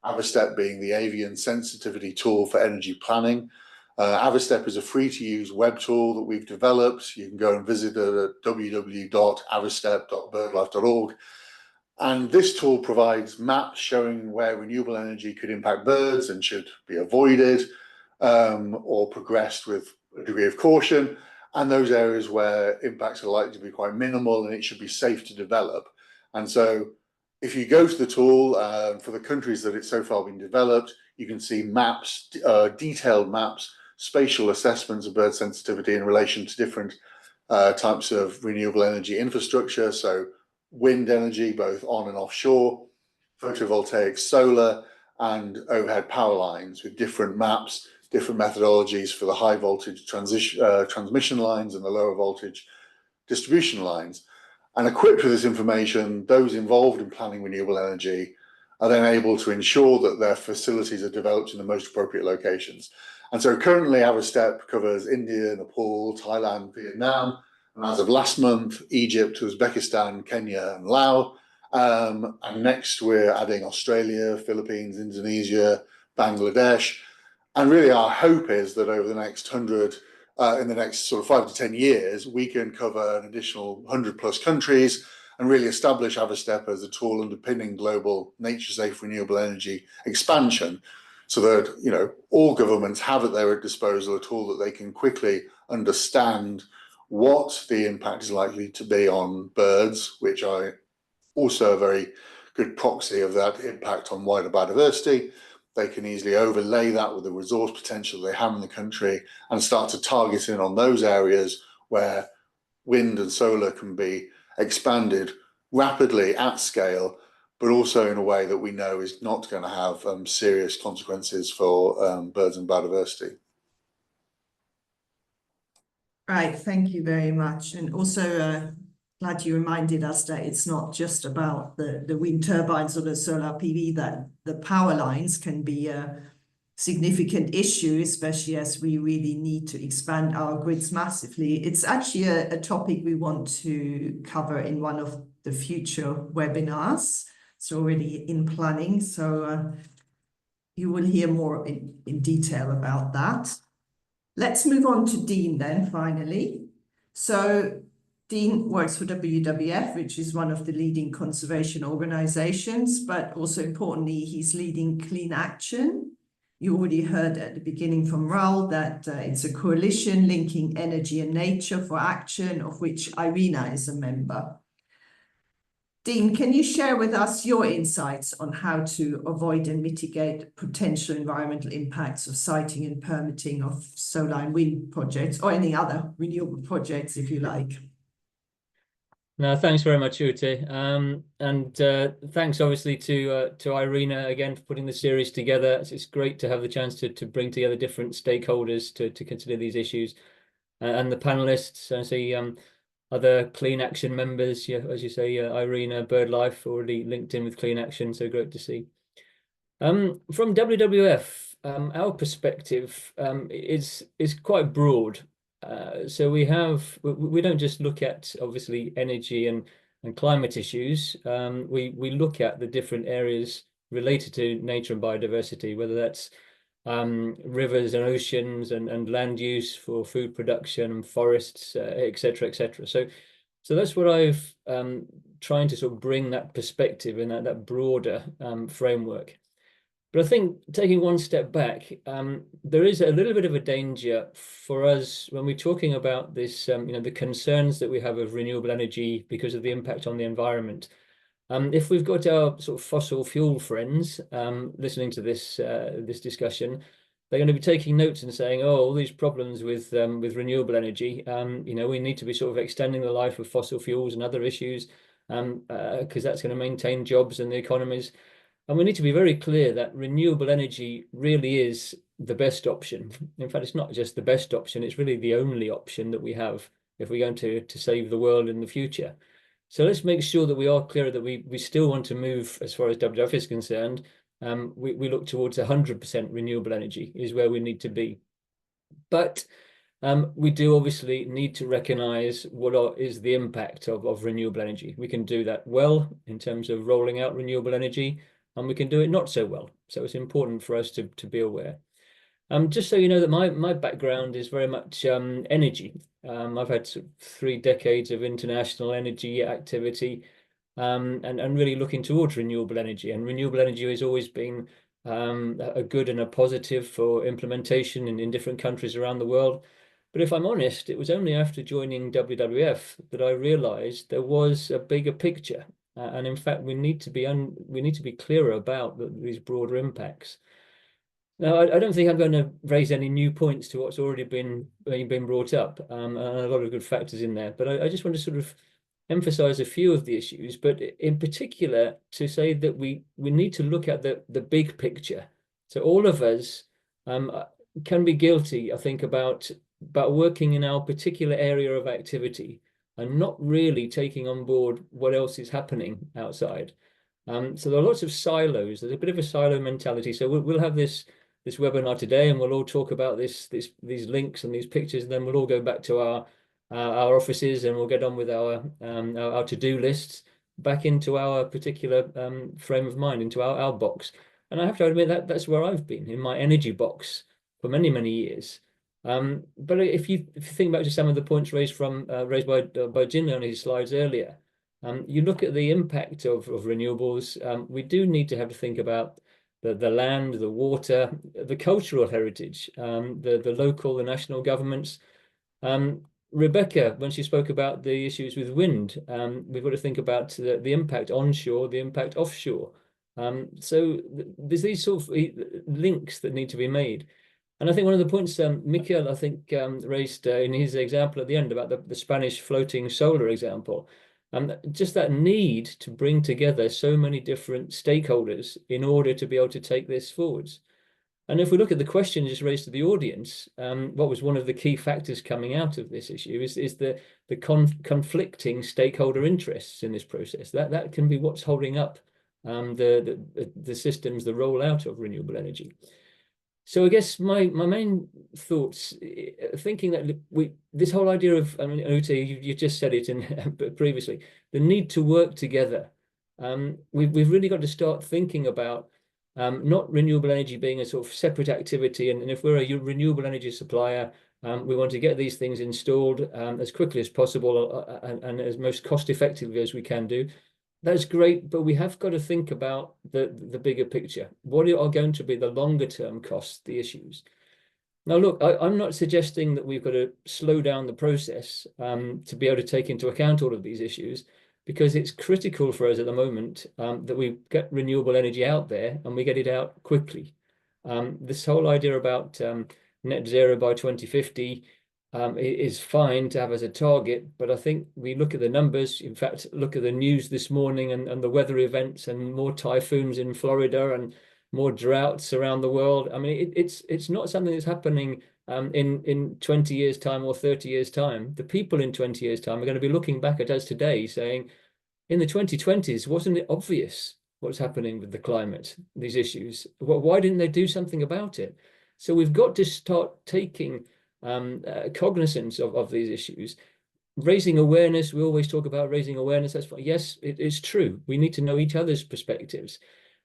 Avistep being the avian sensitivity tool for energy planning. Avistep is a free-to-use web tool that we've developed. You can go and visit it at www.avistep.birdlife.org. And this tool provides maps showing where renewable energy could impact birds and should be avoided or progressed with a degree of caution, and those areas where impacts are likely to be quite minimal and it should be safe to develop. And so if you go to the tool, for the countries that it's so far been developed, you can see maps, detailed maps, spatial assessments of bird sensitivity in relation to different types of renewable energy infrastructure. So wind energy, both on and offshore, photovoltaic, solar, and overhead power lines with different maps, different methodologies for the high voltage transmission lines and the lower voltage distribution lines. And equipped with this information, those involved in planning renewable energy are then able to ensure that their facilities are developed in the most appropriate locations. And so currently Avistep covers India, Nepal, Thailand, Vietnam, and as of last month, Egypt, Uzbekistan, Kenya, and Laos. And next we're adding Australia, Philippines, Indonesia, Bangladesh. And really our hope is that over the next in the next sort of 5 to 10 years, we can cover an additional 100+ countries and really establish Avistep as a tool underpinning global nature-safe renewable energy expansion, so that, you know, all governments have at their disposal a tool that they can quickly understand what the impact is likely to be on birds, which are also a very good proxy of that impact on wider biodiversity. They can easily overlay that with the resource potential they have in the country and start to target in on those areas where wind and solar can be expanded rapidly at scale, but also in a way that we know is not going to have serious consequences for birds and biodiversity. Right, thank you very much. And also glad you reminded us that it's not just about the wind turbines or the solar PV, that the power lines can be a significant issue, especially as we really need to expand our grids massively. It's actually a topic we want to cover in one of the future webinars. It's already in planning, so you will hear more in detail about that. Let's move on to Dean then, finally. So Dean works for WWF, which is one of the leading conservation organizations, but also importantly, he's leading Clean Action. You already heard at the beginning from Raul that it's a coalition linking energy and nature for action, of which IRENA is a member. Dean, can you share with us your insights on how to avoid and mitigate potential environmental impacts of siting and permitting of solar and wind projects, or any other renewable projects, if you like? No, thanks very much, Ute. And thanks obviously to IRENA again for putting the series together. It's great to have the chance to bring together different stakeholders to consider these issues. And the panelists, I see other Clean Action members, yeah, as you say, IRENA, BirdLife already linked in with Clean Action, so great to see. From WWF, our perspective is quite broad. So we don't just look at obviously energy and climate issues. We look at the different areas related to nature and biodiversity, whether that's rivers and oceans and land use for food production and forests, etc., etc. So that's what I've trying to sort of bring that perspective in that broader framework. But I think taking one step back, there is a little bit of a danger for us when we're talking about this, you know, the concerns that we have of renewable energy because of the impact on the environment. If we've got our sort of fossil fuel friends listening to this discussion, they're going to be taking notes and saying, "Oh, all these problems with renewable energy. You know, we need to be sort of extending the life of fossil fuels and other issues, because that's going to maintain jobs and the economies." And we need to be very clear that renewable energy really is the best option. In fact, it's not just the best option, it's really the only option that we have if we're going to save the world in the future. So let's make sure that we are clear that we still want to move, as far as WWF is concerned, we look towards 100% renewable energy is where we need to be. But we do obviously need to recognize what is the impact of renewable energy. We can do that well in terms of rolling out renewable energy, and we can do it not so well. So it's important for us to be aware. Just so you know that my background is very much energy. I've had 3 decades of international energy activity, and really looking towards renewable energy. And renewable energy has always been a good and a positive for implementation in different countries around the world. But if I'm honest, it was only after joining WWF that I realized there was a bigger picture. And in fact, we need to be clearer about these broader impacts. Now, I don't think I'm going to raise any new points to what's already been brought up, and a lot of good factors in there. But I just want to sort of emphasize a few of the issues, but in particular to say that we need to look at the big picture. So all of us can be guilty, I think, about working in our particular area of activity and not really taking on board what else is happening outside. So there are lots of silos. There's a bit of a silo mentality. So we'll have this webinar today, and we'll all talk about these links and these pictures, and then we'll all go back to our offices, and we'll get on with our to-do lists, back into our particular frame of mind, into our box. And I have to admit that that's where I've been, in my energy box for many, many years. But if you think back to some of the points raised by Jin on his slides earlier, you look at the impact of renewables. We do need to have to think about the land, the water, the cultural heritage, the local, the national governments. Rebecca, when she spoke about the issues with wind, we've got to think about the impact onshore, the impact offshore. So there's these sort of links that need to be made. And I think one of the points Mikel, I think, raised in his example at the end about the Spanish floating solar example, just that need to bring together so many different stakeholders in order to be able to take this forwards. And if we look at the question just raised to the audience, what was one of the key factors coming out of this issue is the conflicting stakeholder interests in this process. That can be what's holding up the systems, the rollout of renewable energy. So I guess my main thoughts, thinking that this whole idea of, I mean, Ute, you just said it previously, the need to work together. We've really got to start thinking about not renewable energy being a sort of separate activity. And if we're a renewable energy supplier, we want to get these things installed as quickly as possible and as most cost effectively as we can do. That's great, but we have got to think about the bigger picture. What are going to be the longer term costs, the issues? Now, look, I'm not suggesting that we've got to slow down the process to be able to take into account all of these issues, because it's critical for us at the moment that we get renewable energy out there and we get it out quickly. This whole idea about net zero by 2050 is fine to have as a target, but I think we look at the numbers. In fact, look at the news this morning and the weather events and more typhoons in Florida and more droughts around the world. I mean, it's not something that's happening in 20 years' time or 30 years' time. The people in 20 years' time are going to be looking back at us today saying, in the 2020s, wasn't it obvious what's happening with the climate, these issues? Why didn't they do something about it? So we've got to start taking cognizance of these issues. Raising awareness, we always talk about raising awareness. That's fine. Yes, it is true. We need to know each other's perspectives,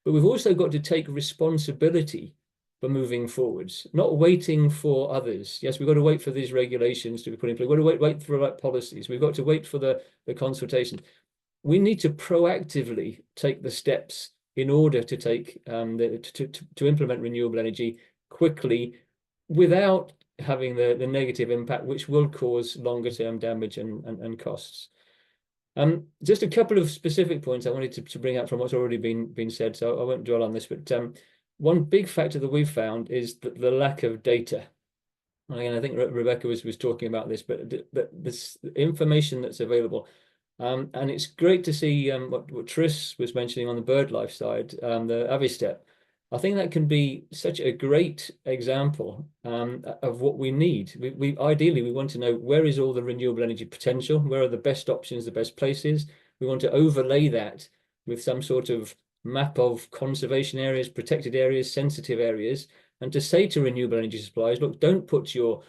but we've also got to take responsibility for moving forwards, not waiting for others. Yes, we've got to wait for these regulations to be put in place. We've got to wait for the right policies. We've got to wait for the consultation. We need to proactively take the steps in order to take to implement renewable energy quickly without having the negative impact, which will cause longer term damage and costs. Just a couple of specific points I wanted to bring up from what's already been said, so I won't dwell on this, but one big factor that we've found is the lack of data. Again, I think Rebecca was talking about this, but this information that's available. And it's great to see what Tris was mentioning on the bird life side, the Avistep. I think that can be such a great example of what we need. We ideally, we want to know where is all the renewable energy potential, where are the best options, the best places. We want to overlay that with some sort of map of conservation areas, protected areas, sensitive areas, and to say to renewable energy suppliers, look, don't put your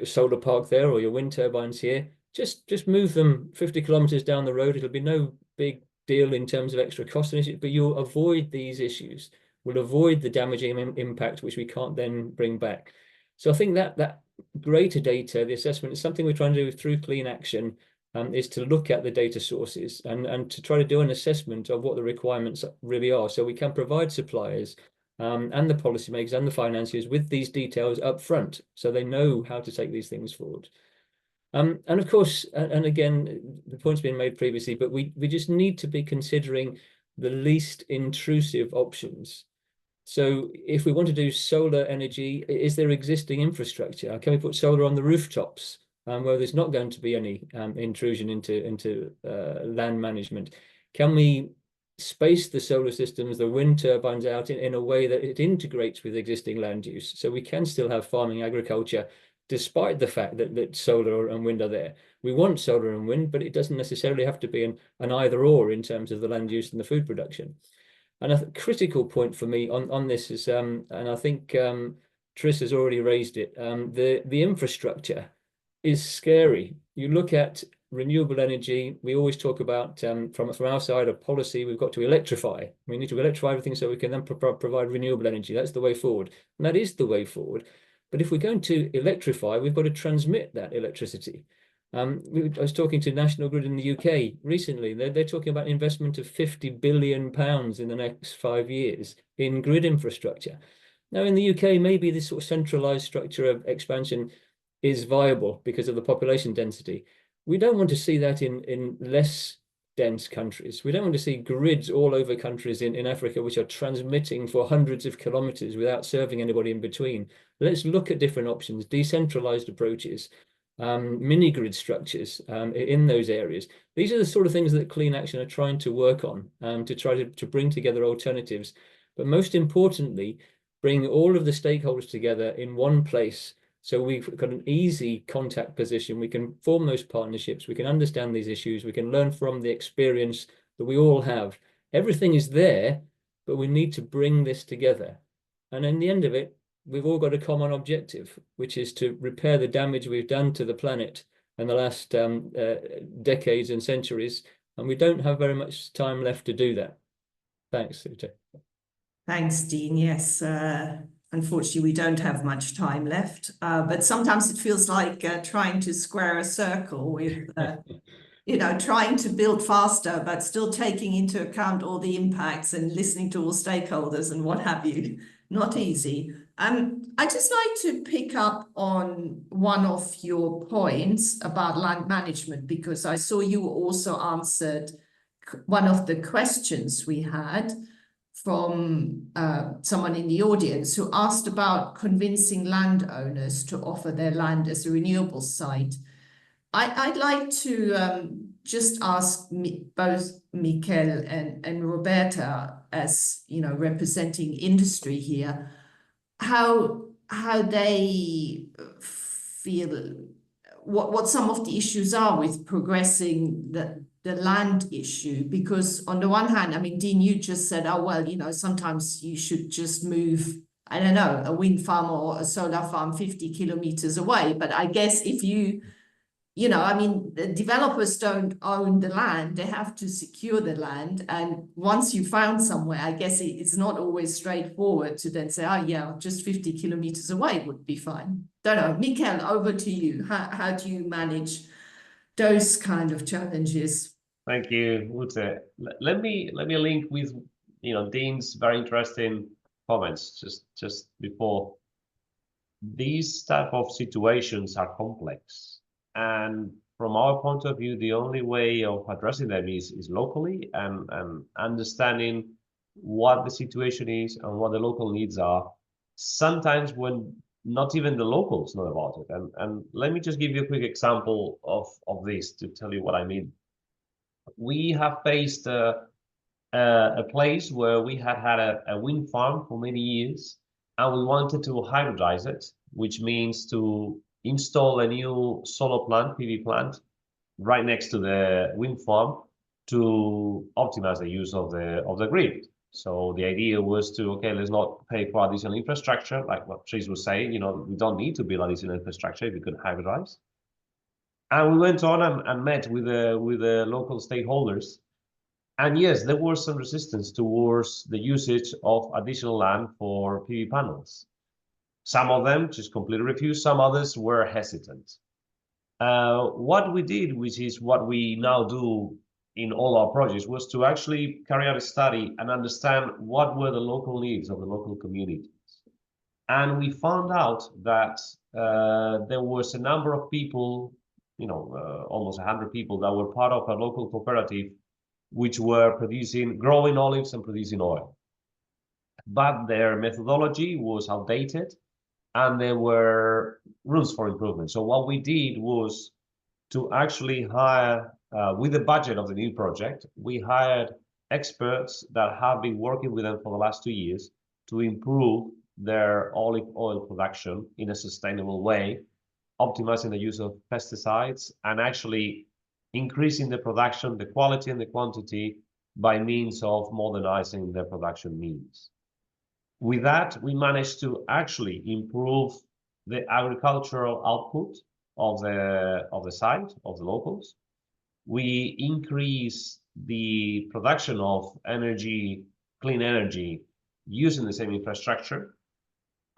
solar park there or your wind turbines here. Just move them 50 kilometers down the road. It'll be no big deal in terms of extra cost, but you'll avoid these issues. We'll avoid the damaging impact, which we can't then bring back. So I think that greater data, the assessment, is something we're trying to do through Clean Action, is to look at the data sources and to try to do an assessment of what the requirements really are, so we can provide suppliers and the policymakers and the financiers with these details up front, so they know how to take these things forward. And of course, and again, the point's been made previously, but we just need to be considering the least intrusive options. So if we want to do solar energy, is there existing infrastructure? Can we put solar on the rooftops where there's not going to be any intrusion into land management? Can we space the solar systems, the wind turbines out in a way that it integrates with existing land use, so we can still have farming agriculture despite the fact that solar and wind are there? We want solar and wind, but it doesn't necessarily have to be an either or in terms of the land use and the food production. And a critical point for me on this is, and I think Tris has already raised it, the infrastructure is scary. You look at renewable energy, we always talk about from our side of policy, we've got to electrify. We need to electrify everything so we can then provide renewable energy. That's the way forward. And that is the way forward. But if we're going to electrify, we've got to transmit that electricity. I was talking to National Grid in the UK recently. They're talking about investment of £50 billion in the next 5 years in grid infrastructure. Now, in the UK, maybe this sort of centralized structure of expansion is viable because of the population density. We don't want to see that in less dense countries. We don't want to see grids all over countries in Africa which are transmitting for hundreds of kilometers without serving anybody in between. Let's look at different options, decentralized approaches, mini grid structures in those areas. These are the sort of things that Clean Action are trying to work on to try to bring together alternatives, but most importantly, bring all of the stakeholders together in one place. So we've got an easy contact position. We can form those partnerships. We can understand these issues. We can learn from the experience that we all have. Everything is there, but we need to bring this together. And in the end of it, we've all got a common objective, which is to repair the damage we've done to the planet in the last decades and centuries. And we don't have very much time left to do that. Thanks, Ute. Thanks, Dean. Yes, unfortunately, we don't have much time left, but sometimes it feels like trying to square a circle with, trying to build faster, but still taking into account all the impacts and listening to all stakeholders and what have you. Not easy. I'd just like to pick up on one of your points about land management, because I saw you also answered one of the questions we had from someone in the audience who asked about convincing landowners to offer their land as a renewable site. I'd like to just ask both Mikel and Roberta, as representing industry here, how they feel, what some of the issues are with progressing the land issue. Because on the one hand, I mean, Dean, you just said, oh, well, sometimes you should just move, I don't know, a wind farm or a solar farm 50 kilometers away. But I guess if the developers don't own the land, they have to secure the land. And once you found somewhere, I guess it's not always straightforward to then say, oh, yeah, just 50 kilometers away would be fine. Don't know. Mikel, over to you. How do you manage those kind of challenges? Thank you, Ute. Let me link with Dean's very interesting comments just before. These type of situations are complex, and from our point of view, the only way of addressing them is locally and understanding what the situation is and what the local needs are. Sometimes when not even the locals know about it. And let me just give you a quick example of this to tell you what I mean. we have faced a place where we had had a wind farm for many years, and we wanted to hybridize it, which means to install a new solar plant, PV plant, right next to the wind farm to optimize the use of the grid. So the idea was to, okay, let's not pay for additional infrastructure, like what Tris was saying, you know, we don't need to build additional infrastructure if we could hybridize. And we went on and met with the local stakeholders. And yes, there was some resistance towards the usage of additional land for PV panels. Some of them just completely refused, some others were hesitant. What we did, which is what we now do in all our projects, was to actually carry out a study and understand what were the local needs of the local communities. And we found out that there was a number of people, you know, almost 100 people that were part of a local cooperative, which were growing olives and producing oil. But their methodology was outdated and there were rooms for improvement. So what we did was to actually hire, with the budget of the new project, we hired experts that have been working with them for the last 2 years to improve their olive oil production in a sustainable way, optimizing the use of pesticides and actually increasing the production, the quality and the quantity by means of modernizing their production means. With that, we managed to actually improve the agricultural output of the site, of the locals. We increase the production of energy, clean energy, using the same infrastructure.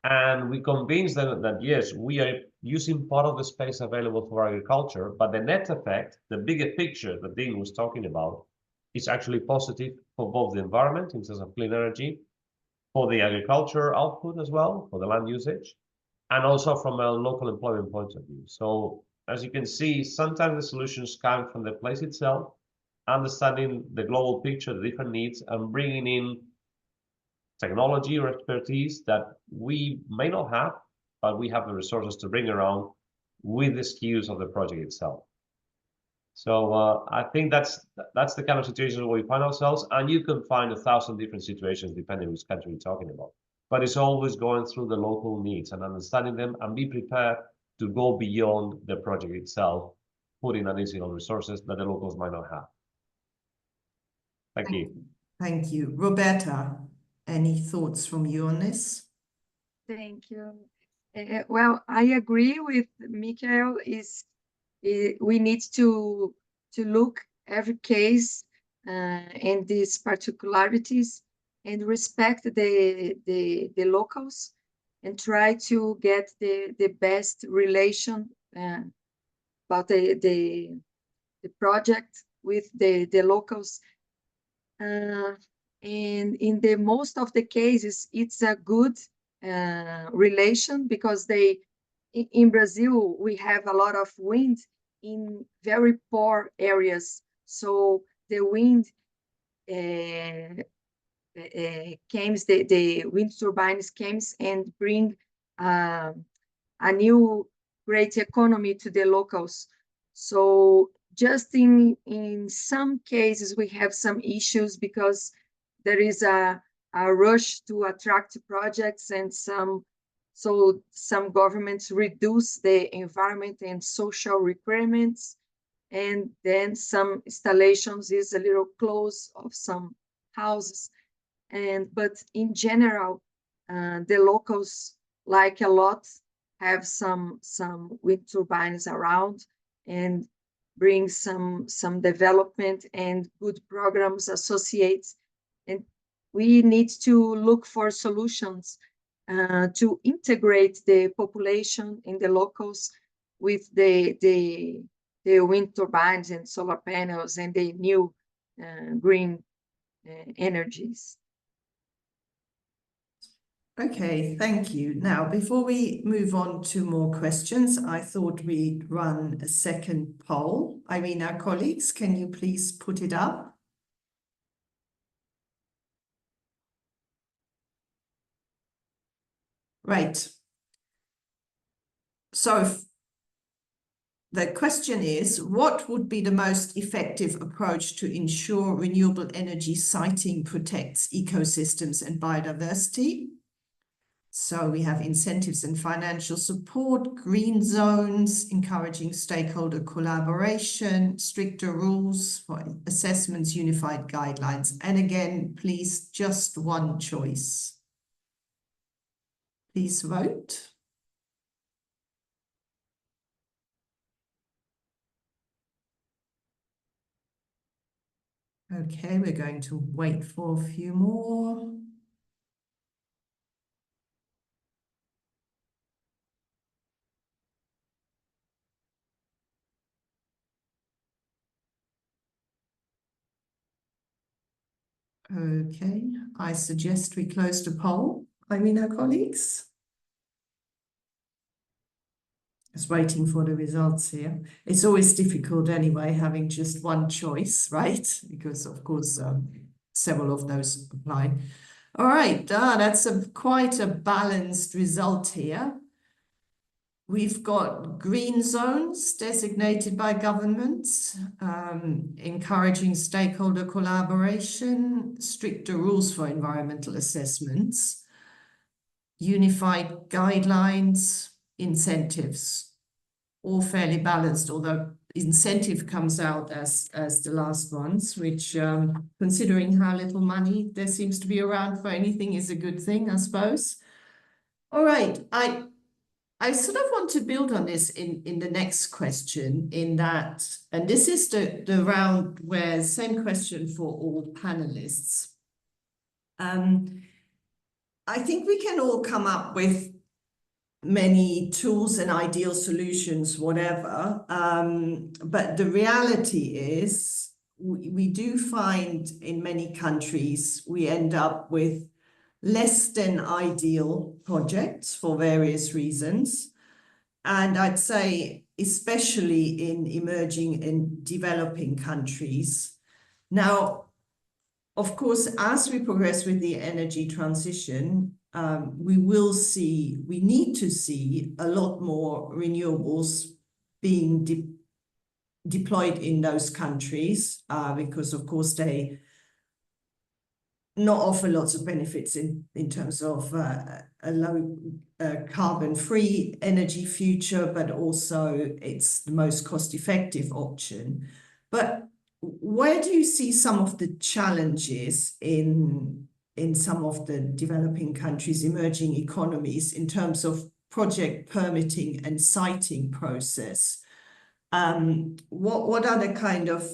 And we convinced them that yes, we are using part of the space available for agriculture, but the net effect, the bigger picture that Dean was talking about, is actually positive for both the environment in terms of clean energy, for the agriculture output as well, for the land usage, and also from a local employment point of view. So as you can see, sometimes the solutions come from the place itself, understanding the global picture, the different needs, and bringing in technology or expertise that we may not have, but we have the resources to bring around with the skills of the project itself. So I think that's the kind of situation where we find ourselves, and you can find 1,000 different situations depending which country you're talking about. But it's always going through the local needs and understanding them and be prepared to go beyond the project itself, putting additional resources that the locals might not have. Thank you. Thank you. Roberta, any thoughts from you on this? Thank you. Well, I agree with Michael. We need to look every case and these particularities and respect the locals and try to get the best relation about the project with the locals. And in the most of the cases, it's a good relation because in Brazil, we have a lot of wind in very poor areas. So the wind comes, the wind turbines comes and bring a new great economy to the locals. So just in some cases, we have some issues because there is a rush to attract projects and some governments reduce the environment and social requirements, and then some installations is a little close of some houses. But in general, the locals like a lot have some wind turbines around and bring some development and good programs associated. And we need to look for solutions to integrate the population and the locals with the wind turbines and solar panels and the new green energies. Okay, thank you. Now, before we move on to more questions, I thought we'd run a second poll. IRENA colleagues, can you please put it up? Right. So the question is, what would be the most effective approach to ensure renewable energy siting protects ecosystems and biodiversity? So we have incentives and financial support, green zones, encouraging stakeholder collaboration, stricter rules for assessments, unified guidelines. And again, please, just one choice. Please vote. Okay, we're going to wait for a few more. Okay, I suggest we close the poll. IRENA colleagues. Just waiting for the results here. It's always difficult anyway, having just one choice, right? Because of course, several of those apply. All right, that's quite a balanced result here. We've got green zones designated by governments, encouraging stakeholder collaboration, stricter rules for environmental assessments, unified guidelines, incentives, all fairly balanced, although incentive comes out as the last ones, which considering how little money there seems to be around for anything is a good thing, I suppose. All right, I sort of want to build on this in the next question, in that, and this is the round where same question for all panelists. I think we can all come up with many tools and ideal solutions, whatever. But the reality is we do find in many countries, we end up with less than ideal projects for various reasons. And I'd say, especially in emerging and developing countries. Now, of course, as we progress with the energy transition, we need to see a lot more renewables being deployed in those countries, because of course they not offer lots of benefits in terms of a low carbon-free energy future, but also it's the most cost-effective option. But where do you see some of the challenges in some of the developing countries, emerging economies, in terms of project permitting and siting process? What are the kind of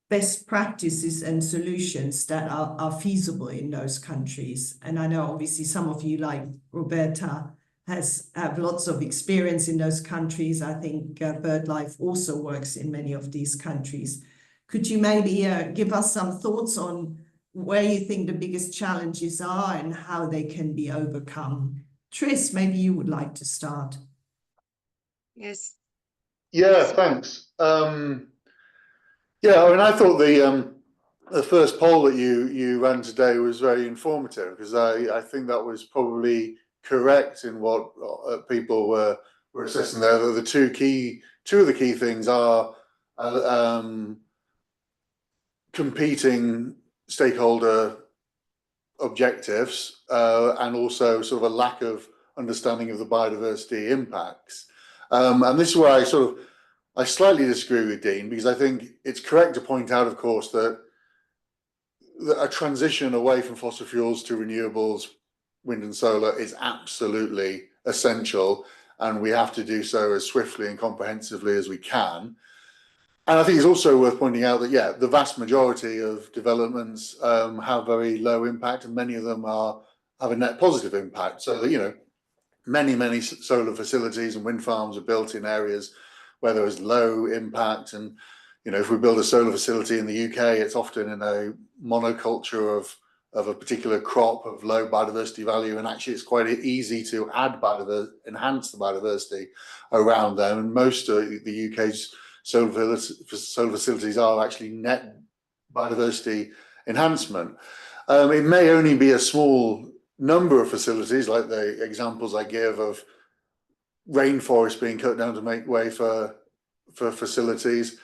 best practices and solutions that are feasible in those countries? And I know obviously some of you, like Roberta, have lots of experience in those countries. I think BirdLife also works in many of these countries. Could you maybe give us some thoughts on where you think the biggest challenges are and how they can be overcome? Tris, maybe you would like to start. Yes. Yeah, thanks. Yeah, I mean, I thought the first poll that you ran today was very informative, because I think that was probably correct in what people were assessing there. That two of the key things are competing stakeholder objectives and also sort of a lack of understanding of the biodiversity impacts. And this is where I slightly disagree with Dean, because I think it's correct to point out, of course, that a transition away from fossil fuels to renewables, wind and solar, is absolutely essential, and we have to do so as swiftly and comprehensively as we can. And I think it's also worth pointing out that, yeah, the vast majority of developments have very low impact, and many of them have a net positive impact. So that, you know, many solar facilities and wind farms are built in areas where there is low impact. And, you know, if we build a solar facility in the UK, it's often in a monoculture of a particular crop of low biodiversity value. And actually, it's quite easy to enhance the biodiversity around them. And most of the UK's solar facilities are actually net biodiversity enhancement. It may only be a small number of facilities, like the examples I give of rainforest being cut down to make way for for facilities.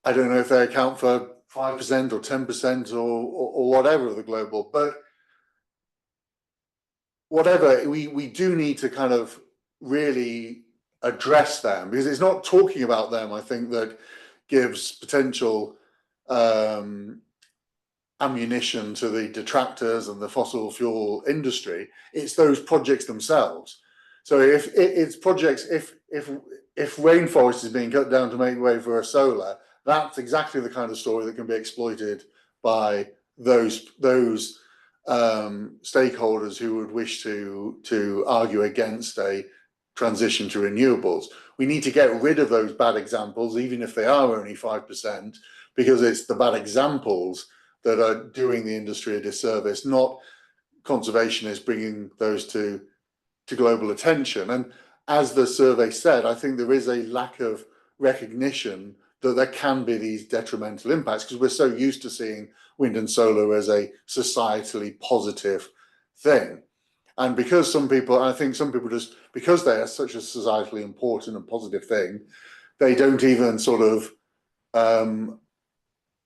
I don't know if they account for 5% or 10% or whatever of the global, but whatever, we do need to kind of really address them, because it's not talking about them, I think, that gives potential ammunition to the detractors and the fossil fuel industry. It's those projects themselves. So if it's projects, if rainforest is being cut down to make way for a solar, that's exactly the kind of story that can be exploited by those stakeholders who would wish to argue against a transition to renewables. We need to get rid of those bad examples, even if they are only 5%, because it's the bad examples that are doing the industry a disservice, not conservationists bringing those to global attention. And as the survey said, I think there is a lack of recognition that there can be these detrimental impacts, because we're so used to seeing wind and solar as a societally positive thing. And because some people, I think some people just, because they are such a societally important and positive thing, they don't even sort of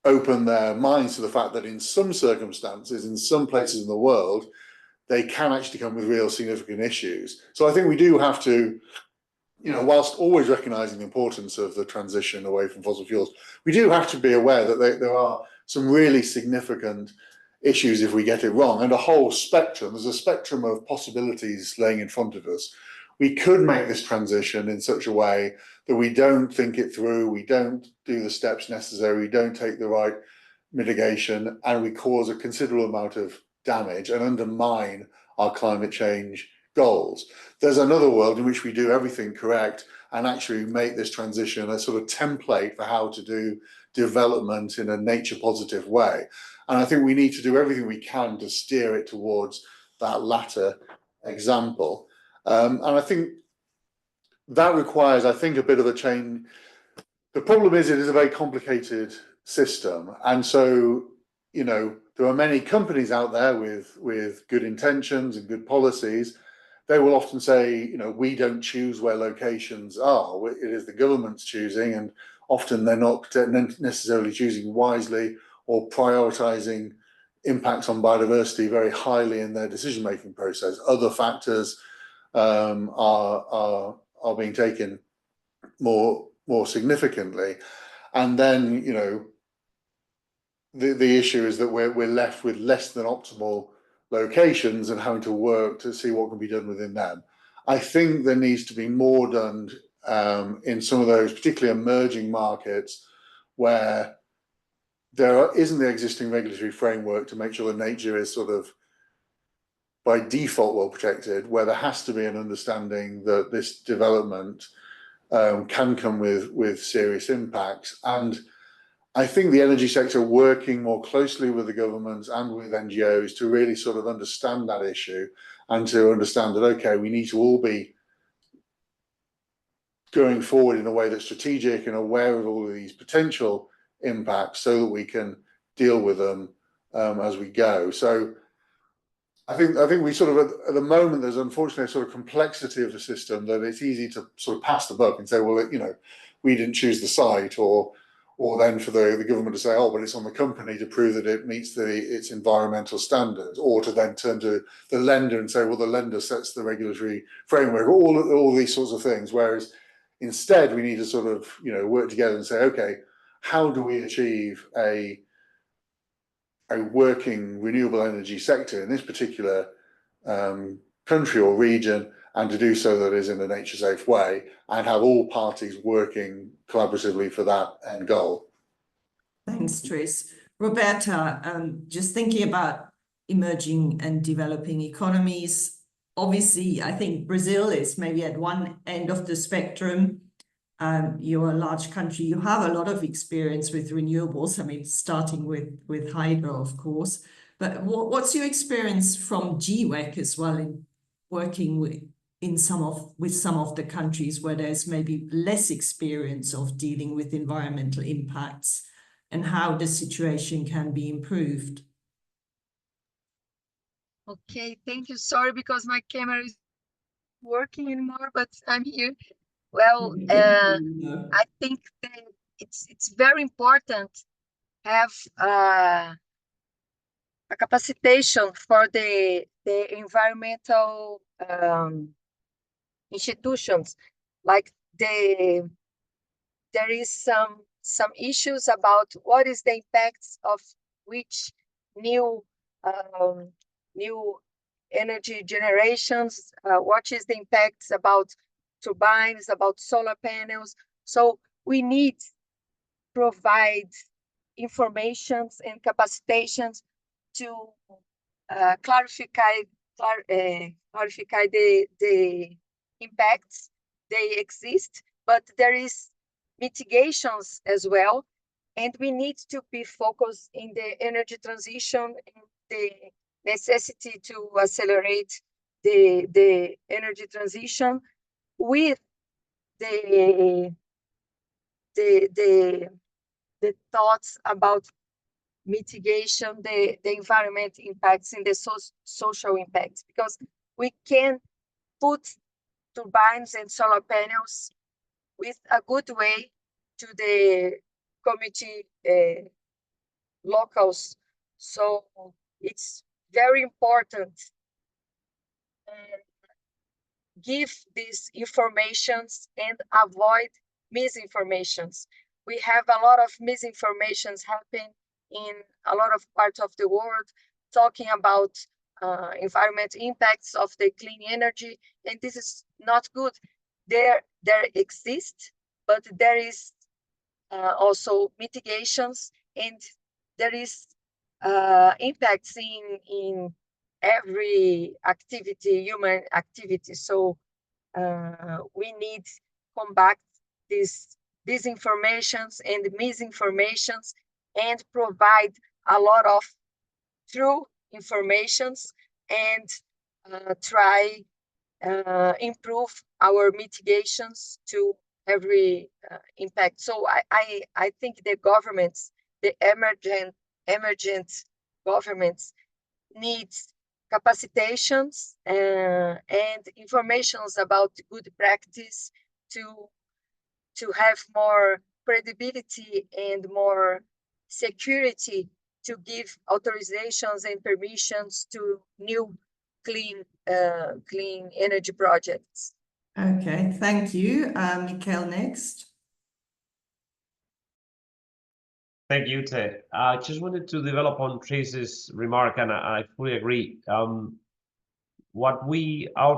open their minds to the fact that in some circumstances, in some places in the world, they can actually come with real significant issues. So I think we do have to, you know, whilst always recognizing the importance of the transition away from fossil fuels, we do have to be aware that there are some really significant issues if we get it wrong, and a whole spectrum. There's a spectrum of possibilities laying in front of us. We could make this transition in such a way that we don't think it through, we don't do the steps necessary, we don't take the right mitigation, and we cause a considerable amount of damage and undermine our climate change goals. There's another world in which we do everything correct and actually make this transition a sort of template for how to do development in a nature positive way. And I think we need to do everything we can to steer it towards that latter example. And I think that requires, I think, a bit of a change. The problem is it is a very complicated system. And so, you know, there are many companies out there with good intentions and good policies. They will often say, you know, we don't choose where locations are. It is the government's choosing, and often they're not necessarily choosing wisely or prioritizing impacts on biodiversity very highly in their decision-making process. Other factors are being taken more significantly. And then, you know, the issue is that we're left with less than optimal locations and having to work to see what can be done within them. I think there needs to be more done in some of those particularly emerging markets where there isn't the existing regulatory framework to make sure that nature is sort of by default well protected, where there has to be an understanding that this development can come with serious impacts. And I think the energy sector working more closely with the governments and with NGOs to really sort of understand that issue and to understand that, okay, we need to all be going forward in a way that's strategic and aware of all of these potential impacts so that we can deal with them as we go. So I think we sort of, at the moment, there's unfortunately a sort of complexity of the system that it's easy to sort of pass the buck and say, well, you know, we didn't choose the site, or then for the government to say, oh, but it's on the company to prove that it meets its environmental standards, or to then turn to the lender and say, well, the lender sets the regulatory framework, all these sorts of things. Whereas instead, we need to sort of, you know, work together and say, okay, how do we achieve a working renewable energy sector in this particular country or region, and to do so that is in a nature safe way, and have all parties working collaboratively for that end goal. Thanks, Tris. Roberta, just thinking about emerging and developing economies, obviously, I think Brazil is maybe at one end of the spectrum. You're a large country. You have a lot of experience with renewables. I mean, starting with hydro, of course. But what's your experience from GWEC as well in working with some of the countries where there's maybe less experience of dealing with environmental impacts, and how the situation can be improved? Okay, thank you. Sorry, because my camera is working anymore, but I'm here. Well, No. I think that it's very important have a capacitation for the environmental institutions, like there is some issues about what is the impacts of which new new energy generations, what is the impacts about turbines, about solar panels. So we need provide informations and capacitations to clarify the impacts. They exist, but there is mitigations as well, and we need to be focused in the energy transition and the necessity to accelerate the energy transition with the the thoughts about mitigation, the environment impacts and the social impacts, because we can put turbines and solar panels with a good way to the community locals. So it's very important give these informations and avoid misinformations. We have a lot of misinformations happening in a lot of parts of the world, talking about environmental impacts of the clean energy, and this is not good. There exists, but there is also mitigations, and there is impacts in every activity, human activity. So we need combat these disinformations and misinformations and provide a lot of true informations and try improve our mitigations to every impact. So I think the governments, the emergent governments needs capacitations and informations about good practice to have more credibility and more security to give authorizations and permissions to new clean energy projects. Okay, thank you. Mikhail, next. Thank you, Ted. I just wanted to develop on Trace's remark, and I fully agree. Our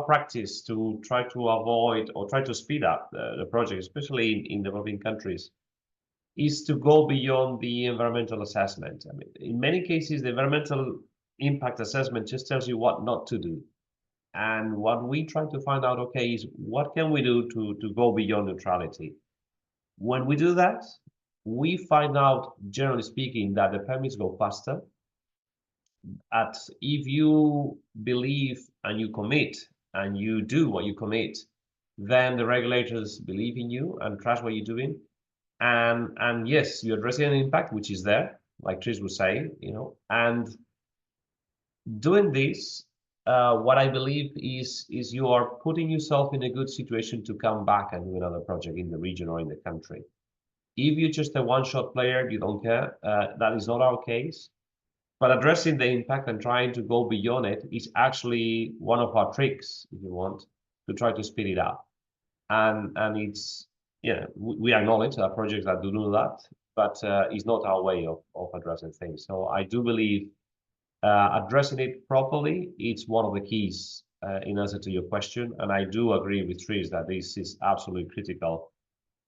practice to try to avoid or try to speed up the project, especially in developing countries, is to go beyond the environmental assessment. I mean, in many cases, the environmental impact assessment just tells you what not to do. And what we try to find out, okay, is what can we do to go beyond neutrality? When we do that, we find out, generally speaking, that the permits go faster. If you believe and you commit and you do what you commit, then the regulators believe in you and trust what you're doing. And yes, you're addressing an impact which is there, like Trish was saying, and doing this, what I believe is you are putting yourself in a good situation to come back and do another project in the region or in the country. If you're just a one-shot player, you don't care. That is not our case. But addressing the impact and trying to go beyond it is actually one of our tricks, if you want, to try to speed it up. And it's, we acknowledge that projects that do that, but it's not our way of addressing things. So I do believe addressing it properly, it's one of the keys in answer to your question. And I do agree with Trish that this is absolutely critical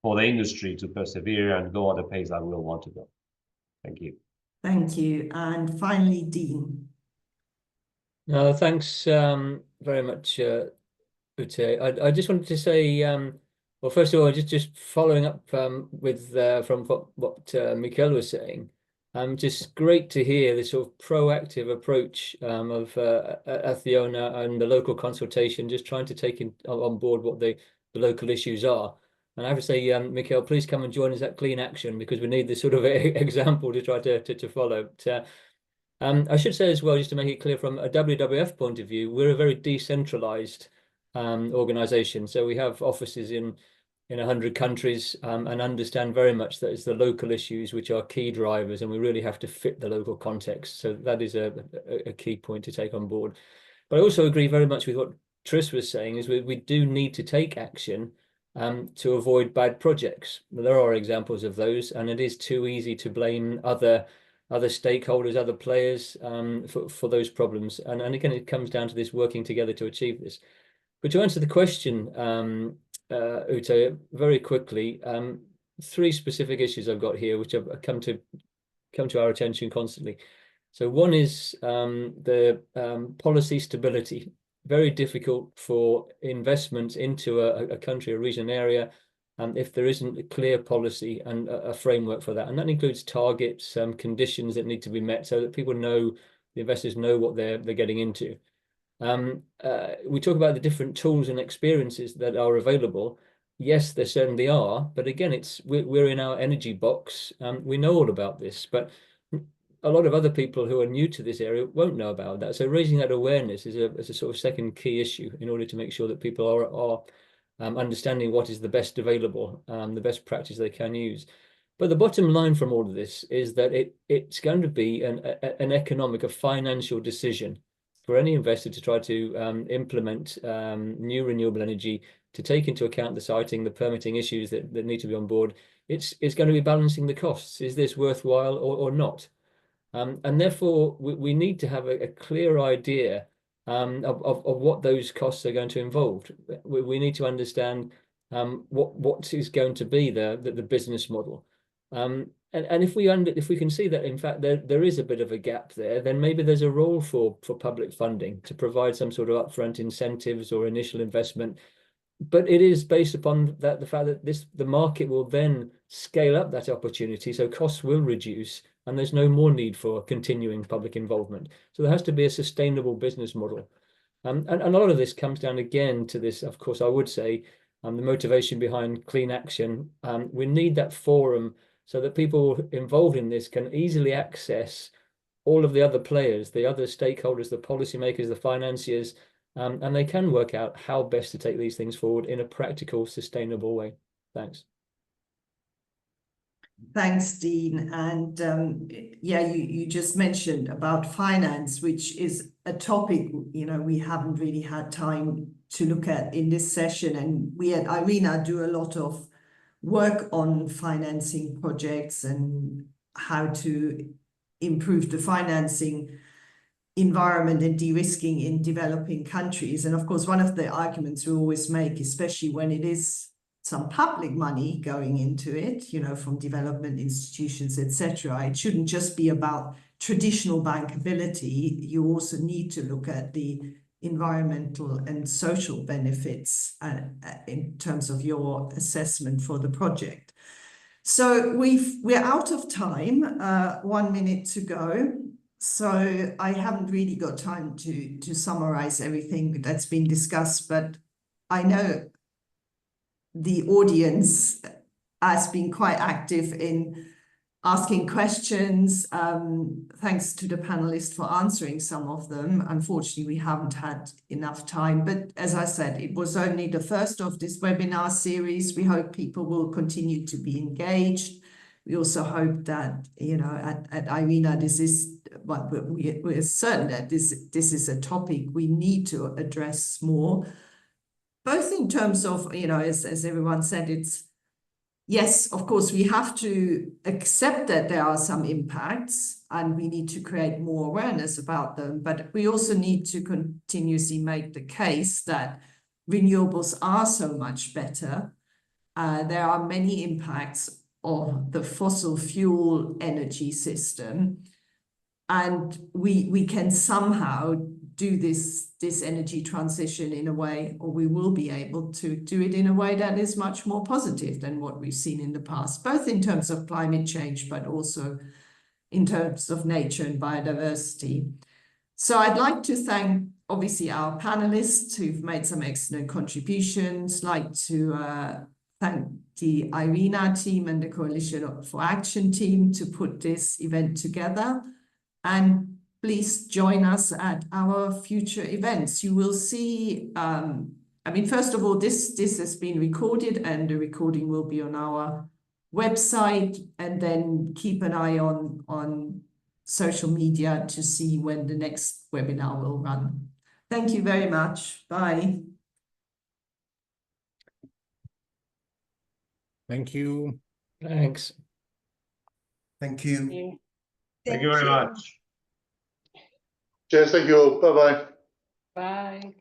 for the industry to persevere and go at the pace that we all want to go. Thank you. Thank you. And finally, Dean. Thanks very much, Ute. I just wanted to say, well, first of all, just following up with from what Mikhail was saying. Just great to hear this sort of proactive approach of Athiona and the local consultation, just trying to take on board what the local issues are. And I have to say, Mikhail, please come and join us at Clean Action, because we need this sort of example to try to follow. I should say as well, just to make it clear, from a WWF point of view, we're a very decentralized organisation. So we have offices in in 100 countries, and understand very much that it's the local issues which are key drivers, and we really have to fit the local context. So that is a key point to take on board. But I also agree very much with what Tris was saying, is we do need to take action to avoid bad projects. There are examples of those, and it is too easy to blame other stakeholders, other players for those problems. And again, it comes down to this working together to achieve this. But to answer the question, Ute, very quickly, 3 specific issues I've got here, which have come to our attention constantly. So one is the policy stability. Very difficult for investments into a country, a region, area, if there isn't a clear policy and a framework for that. And that includes targets, conditions that need to be met, so that people know, the investors know what they're getting into. We talk about the different tools and experiences that are available. Yes, there certainly are, but again, we're in our energy box. We know all about this, but a lot of other people who are new to this area won't know about that. So raising that awareness is a sort of second key issue in order to make sure that people are understanding what is the best available, the best practice they can use. But the bottom line from all of this is that it's going to be an economic, a financial decision for any investor to try to implement new renewable energy, to take into account the siting, the permitting issues that need to be on board. It's going to be balancing the costs. Is this worthwhile or not? And therefore, we need to have a clear idea of what those costs are going to involve. We need to understand what is going to be the business model. And if we can see that, in fact, there is a bit of a gap there, then maybe there's a role for public funding to provide some sort of upfront incentives or initial investment. But it is based upon the fact that the market will then scale up that opportunity, so costs will reduce, and there's no more need for continuing public involvement. So there has to be a sustainable business model. And a lot of this comes down again to this, of course, I would say, the motivation behind clean action. We need that forum so that people involved in this can easily access all of the other players, the other stakeholders, the policymakers, the financiers, and they can work out how best to take these things forward in a practical, sustainable way. Thanks. Thanks, Dean. And yeah, you just mentioned about finance, which is a topic, we haven't really had time to look at in this session. And we at IRENA do a lot of work on financing projects and how to improve the financing environment and de-risking in developing countries. And of course, one of the arguments we always make, especially when it is some public money going into it, from development institutions, etc., it shouldn't just be about traditional bankability. You also need to look at the environmental and social benefits in terms of your assessment for the project. So we're out of time, 1 minute to go. So I haven't really got time to summarize everything that's been discussed, but I know the audience has been quite active in asking questions. Thanks to the panelists for answering some of them. Unfortunately, we haven't had enough time, but as I said, it was only the first of this webinar series. We hope people will continue to be engaged. We also hope that, at IRENA, we're certain that this is a topic we need to address more, both in terms of, as everyone said, yes, of course, we have to accept that there are some impacts and we need to create more awareness about them, but we also need to continuously make the case that renewables are so much better. There are many impacts of the fossil fuel energy system, and we can somehow do this energy transition in a way, or we will be able to do it in a way that is much more positive than what we've seen in the past, both in terms of climate change, but also in terms of nature and biodiversity. So I'd like to thank, obviously, our panelists who've made some excellent contributions. Like to thank the IRENA team and the Coalition for Action team to put this event together. And please join us at our future events. You will see a I mean, first of all, this has been recorded and the recording will be on our website, and then keep an eye on social media to see when the next webinar will run. Thank you very much. Bye. Thank you. Thanks. Thank you. Thank you very much. Cheers, thank you all. Bye-bye. Bye.